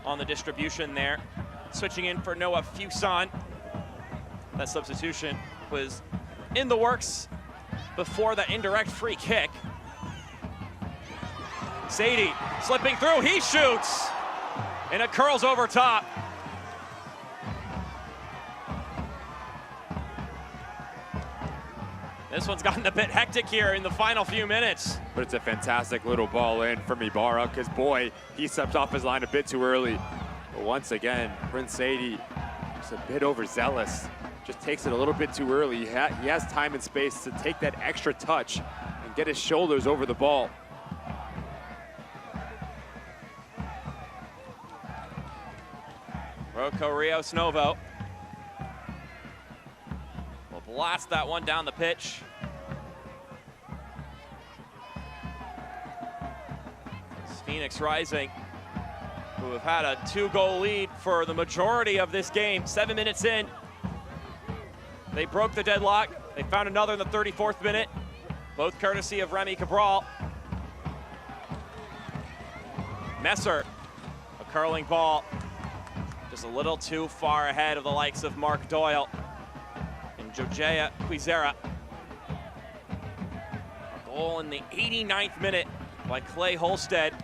on the distribution there. Switching in for Noah Fuson. That substitution was in the works before the indirect free kick. Sadie slipping through, he shoots! And it curls over top. This one's gotten a bit hectic here in the final few minutes. But it's a fantastic little ball in from Ibarra, because boy, he stepped off his line a bit too early. But once again, Prince Sadie just a bit overzealous. Just takes it a little bit too early. He has time and space to take that extra touch and get his shoulders over the ball. Rocco Rios Novo will blast that one down the pitch. It's Phoenix Rising, who have had a 2-goal lead for the majority of this game. 7 minutes in, they broke the deadlock They found another in the 34th minute, both courtesy of Remy Cabral. Messer, a curling ball, just a little too far ahead of the likes of Mark Doyle and Jojea Quizera. A goal in the 89th minute by Clay Holstead,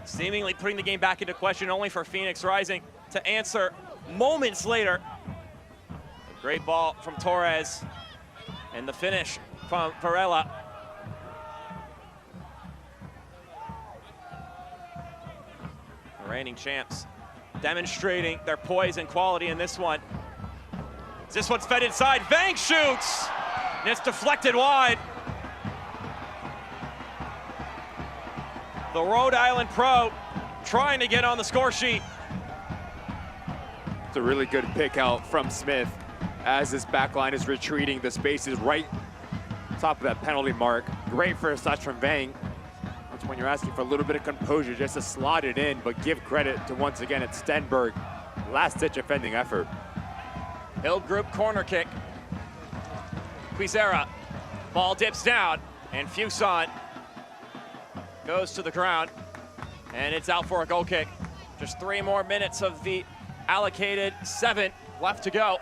seemingly putting the game back into question, only for Phoenix Rising to answer moments later. A great ball from Torres, and the finish from Varela. The reigning champs demonstrating their poise and quality in this one. This one's fed inside, Vang shoots, and it's deflected wide. The Rhode Island pro trying to get on the score sheet. It's a really good pick out from Smith as this back line is retreating. The space is right top of that penalty mark. Great first touch from Vang. That's when you're asking for a little bit of composure just to slot it in, but give credit to, once again, it's Stenberg. Last-ditch defending effort. Hildgroup corner kick. Quizera, ball dips down, and Fuson goes to the ground, and it's out for a goal kick. Just 3 more minutes of the allocated 7 left to go.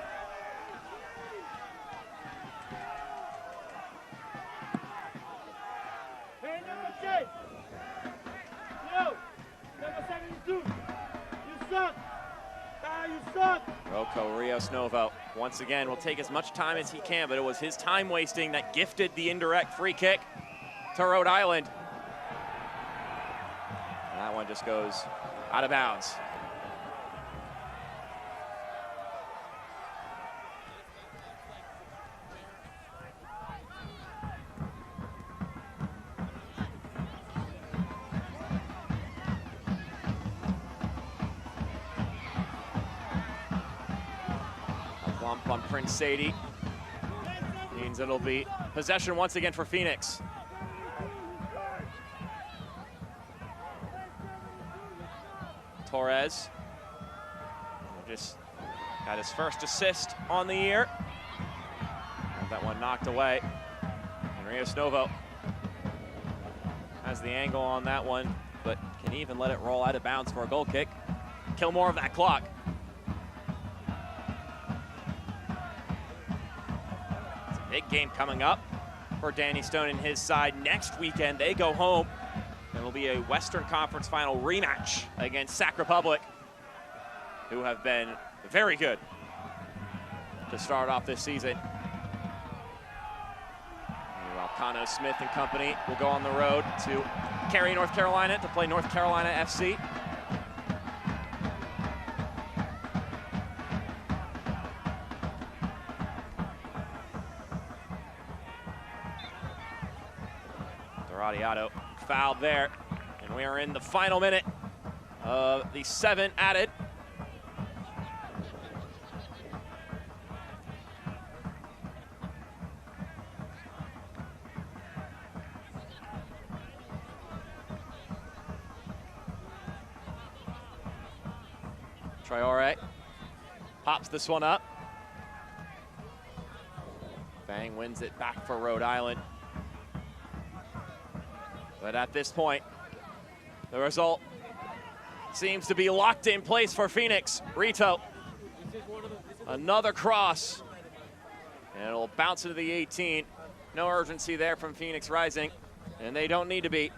Rocco Rios Novo, once again, will take as much time as he can, but it was his time wasting that gifted the indirect free kick to Rhode Island. And that one just goes out of bounds. Bump on Prince Sadie means it'll be possession once again for Phoenix. Torres just got his first assist on the year. Had that one knocked away. And Rios Novo has the angle on that one, but can even let it roll out of bounds for a goal kick. Kill more of that clock. Big game coming up for Danny Stone and his side. Next weekend, they go home. It'll be a Western Conference final rematch against Sac Republic, who have been very good to start off this season. Alcano Smith and company will go on the road to Cary, North Carolina to play North Carolina FC. Doradiato fouled there, and we are in the final minute of the 7 added. Traore pops this one up. Vang wins it back for Rhode Island. But at this point, the result seems to be locked in place for Phoenix. Rito, another cross, and it'll bounce into the 18. No urgency there from Phoenix Rising, and they don't need to be.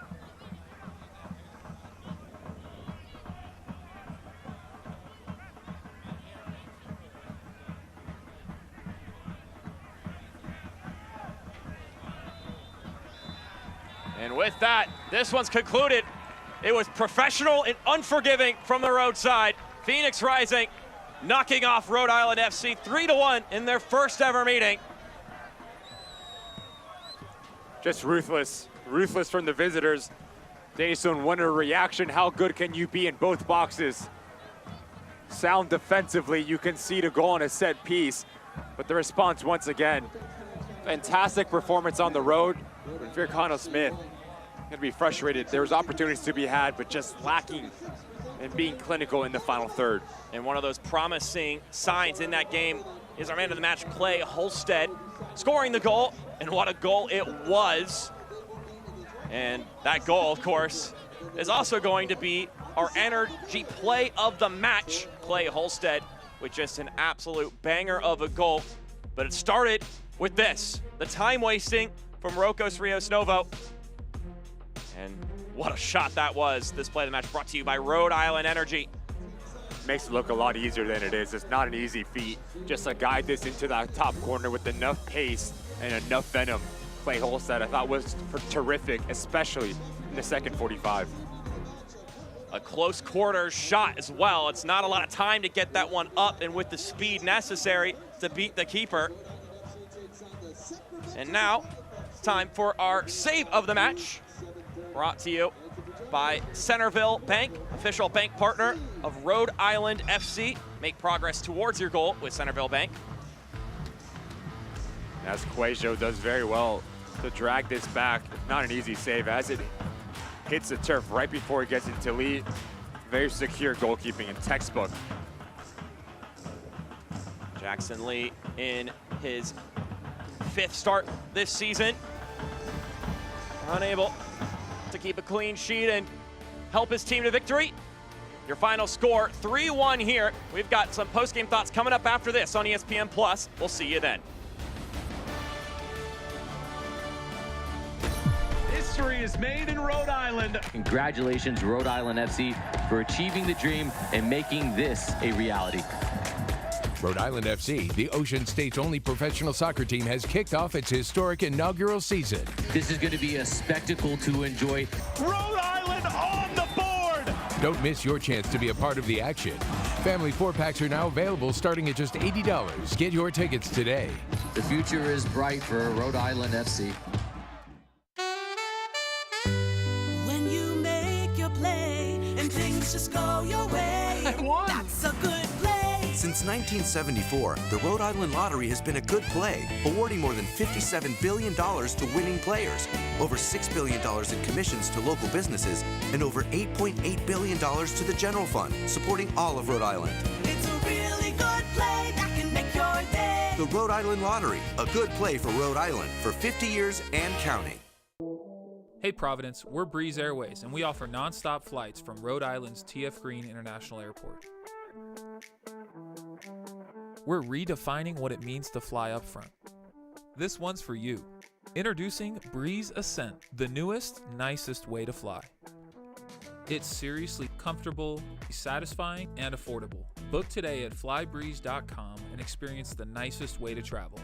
And with that, this one's concluded. It was professional and unforgiving from the road side. Phoenix Rising knocking off Rhode Island FC 3-1 in their first ever meeting. Just ruthless from the visitors. Danny Stone, what a reaction. How good can you be in both boxes? Sound defensively, you concede a goal on a set piece, but the response once again, fantastic performance on the road. Vircano Smith gonna be frustrated. There was opportunities to be had, but just lacking and being clinical in the final third. And one of those promising signs in that game is our man of the match, Clay Holstead, scoring the goal, and what a goal it was. And that goal, of course, is also going to be our energy play of the match. Clay Holstead with just an absolute banger of a goal. But it started with this, the time wasting from Rokos Rios Novo. And what a shot that was. This play of the match brought to you by Rhode Island Energy. Makes it look a lot easier than it is. It's not an easy feat. Just to guide this into that top corner with enough pace and enough venom. Clay Holstead, I thought, was terrific, especially in the second 45. A close quarter shot as well. It's not a lot of time to get that one up and with the speed necessary to beat the keeper. And now it's time for our save of the match, brought to you by Centerville Bank, official bank partner of Rhode Island FC. Make progress towards your goal with Centerville Bank. As Quajo does very well to drag this back. Not an easy save as it hits the turf right before he gets into lead. Very secure goalkeeping and textbook. Jackson Lee in his 5th start this season. Unable to keep a clean sheet and help his team to victory. Your final score, 3-1 here. We've got some post-game thoughts coming up after this on ESPN+. We'll see you then. History is made in Rhode Island. Congratulations, Rhode Island FC, for achieving the dream and making this a reality. Rhode Island FC, the Ocean State's only professional soccer team, has kicked off its historic inaugural season. This is going to be a spectacle to enjoy. Rhode Island on the board! Don't miss your chance to be a part of the action. Family 4-packs are now available starting at just $80. Get your tickets today. The future is bright for Rhode Island FC. When you make your play and things just go your way, that's a good play. Since 1974, the Rhode Island Lottery has been a good play, awarding more than $57 billion to winning players, over $6 billion in commissions to local businesses, and over $8.8 billion to the general fund, supporting all of Rhode Island. It's a really good play that can make your day. The Rhode Island Lottery, a good play for Rhode Island for 50 years and counting. Hey Providence, we're Breeze Airways, and we offer non-stop flights from Rhode Island's T.F. Green International Airport. We're redefining what it means to fly up front. This one's for you. Introducing Breeze Ascent, the newest, nicest way to fly. It's seriously comfortable, satisfying, and affordable. Book today at flybreeze.com and experience the nicest way to travel.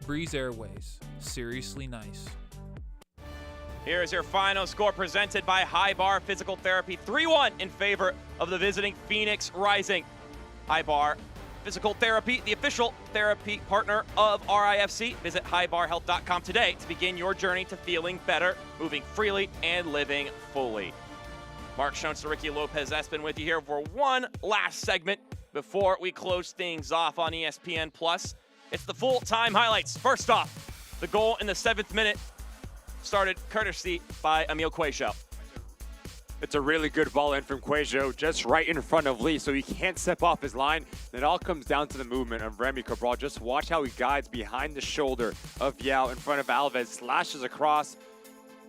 Breeze Airways, seriously nice. Here is your final score presented by High Bar Physical Therapy, 3-1 in favor of the visiting Phoenix Rising. High Bar Physical Therapy, the official therapy partner of RIFC. Visit highbarhealth.com today to begin your journey to feeling better, moving freely, and living fully. Mark Schoentz and Ricky Lopez-Espin with you here for one last segment before we close things off on ESPN+. It's the full-time highlights. First off, the goal in the 7th minute started courtesy by Emil Quajo. It's a really good ball in from Quajo, just right in front of Lee, so he can't step off his line. It all comes down to the movement of Remy Cabral. Just watch how he guides behind the shoulder of Yao in front of Alves, slashes across,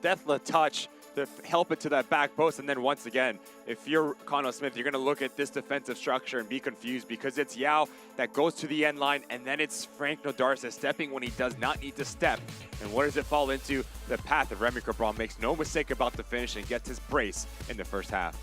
deathly touch to help it to that back post. And then once again, if you're Connell Smith, you're going to look at this defensive structure and be confused because it's Yao that goes to the end line, and then it's Frank Nodarsa stepping when he does not need to step. And what does it fall into? The path of Remy Cabral. Makes no mistake about the finish and gets his brace in the first half.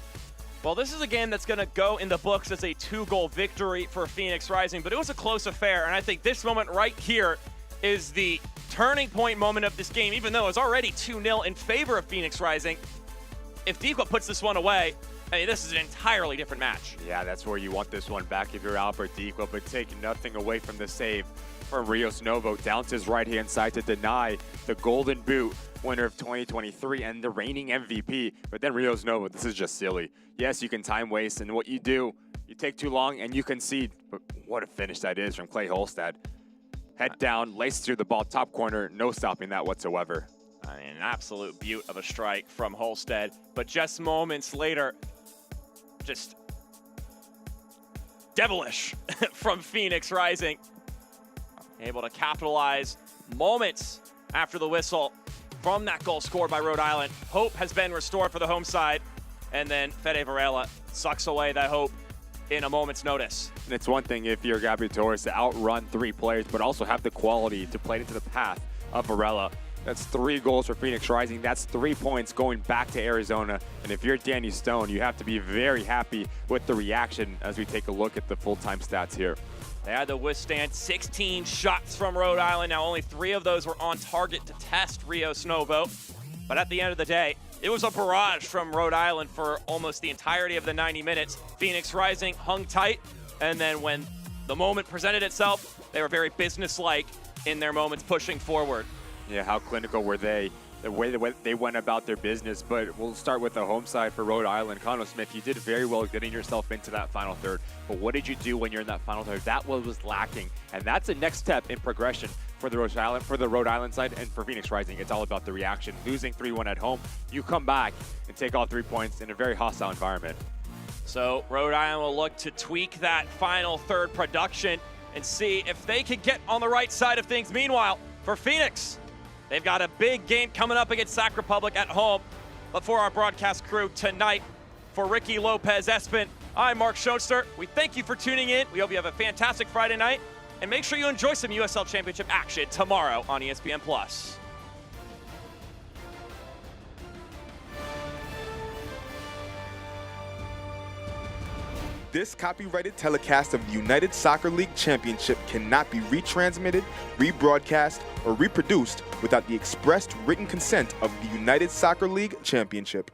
Well, this is a game that's going to go in the books as a 2-goal victory for Phoenix Rising, but it was a close affair, and I think this moment right here is the turning point moment of this game, even though it's already 2-0 in favor of Phoenix Rising. If Dequa puts this one away, I mean, this is an entirely different match. Yeah, that's where you want this one back if you're Albert Dequa, but take nothing away from the save from Rios Novo down to his right-hand side to deny the Golden Boot winner of 2023 and the reigning MVP. But then Rios Novo, this is just silly. Yes, you can time waste, and what you do, you take too long and you concede. But what a finish that is from Clay Holstead. Head down, laces through the ball, top corner, no stopping that whatsoever. I mean, an absolute beaut of a strike from Holstead. But just moments later, just devilish from Phoenix Rising. able to capitalize moments after the whistle from that goal scored by Rhode Island. Hope has been restored for the home side, and then Fede Varela sucks away that hope in a moment's notice. And it's one thing if you're Gabriel Torres to outrun 3 players, but also have the quality to play into the path of Varela. That's 3 goals for Phoenix Rising. That's 3 points going back to Arizona. And if you're Danny Stone, you have to be very happy with the reaction as we take a look at the full-time stats here. They had to withstand 16 shots from Rhode Island. Now only 3 of those were on target to test Rio Snovo. But at the end of the day, it was a barrage from Rhode Island for almost the entirety of the 90 minutes. Phoenix Rising hung tight, and then when the moment presented itself, they were very businesslike in their moments pushing forward. Yeah, how clinical were they? The way they went about their business. But we'll start with the home side for Rhode Island. Connell Smith, you did very well getting yourself into that final third. But what did you do when you're in that final third? That was lacking. And that's the next step in progression for the Rhode Island side and for Phoenix Rising. It's all about the reaction. Losing 3-1 at home, you come back and take all 3 points in a very hostile environment. So Rhode Island will look to tweak that final third production and see if they can get on the right side of things. Meanwhile, for Phoenix, they've got a big game coming up against Sac Republic at home. But for our broadcast crew tonight, for Ricky Lopez-Espin, I'm Mark Schoenster. We thank you for tuning in. We hope you have a fantastic Friday night. And make sure you enjoy some USL Championship action tomorrow on ESPN+. This copyrighted telecast of the United Soccer League Championship cannot be retransmitted, rebroadcast, or reproduced without the expressed written consent of the United Soccer League Championship.